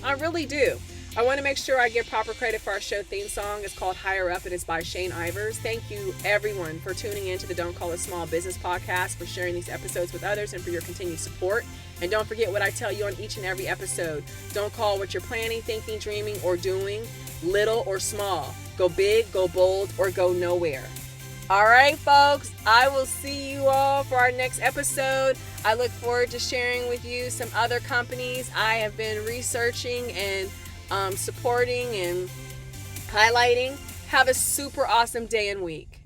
I really do. I want to make sure I give proper credit for our show theme song. It's called Higher Up and it's by Shane Ivers. Thank you everyone for tuning in to the Don't Call It Small Business podcast, for sharing these episodes with others, and for your continued support. And don't forget what I tell you on each and every episode. Don't call what you're planning, thinking, dreaming, or doing little or small. Go big, go bold, or go nowhere. All right, folks, I will see you all for our next episode. I look forward to sharing with you some other companies I have been researching and supporting and highlighting. Have a super awesome day and week.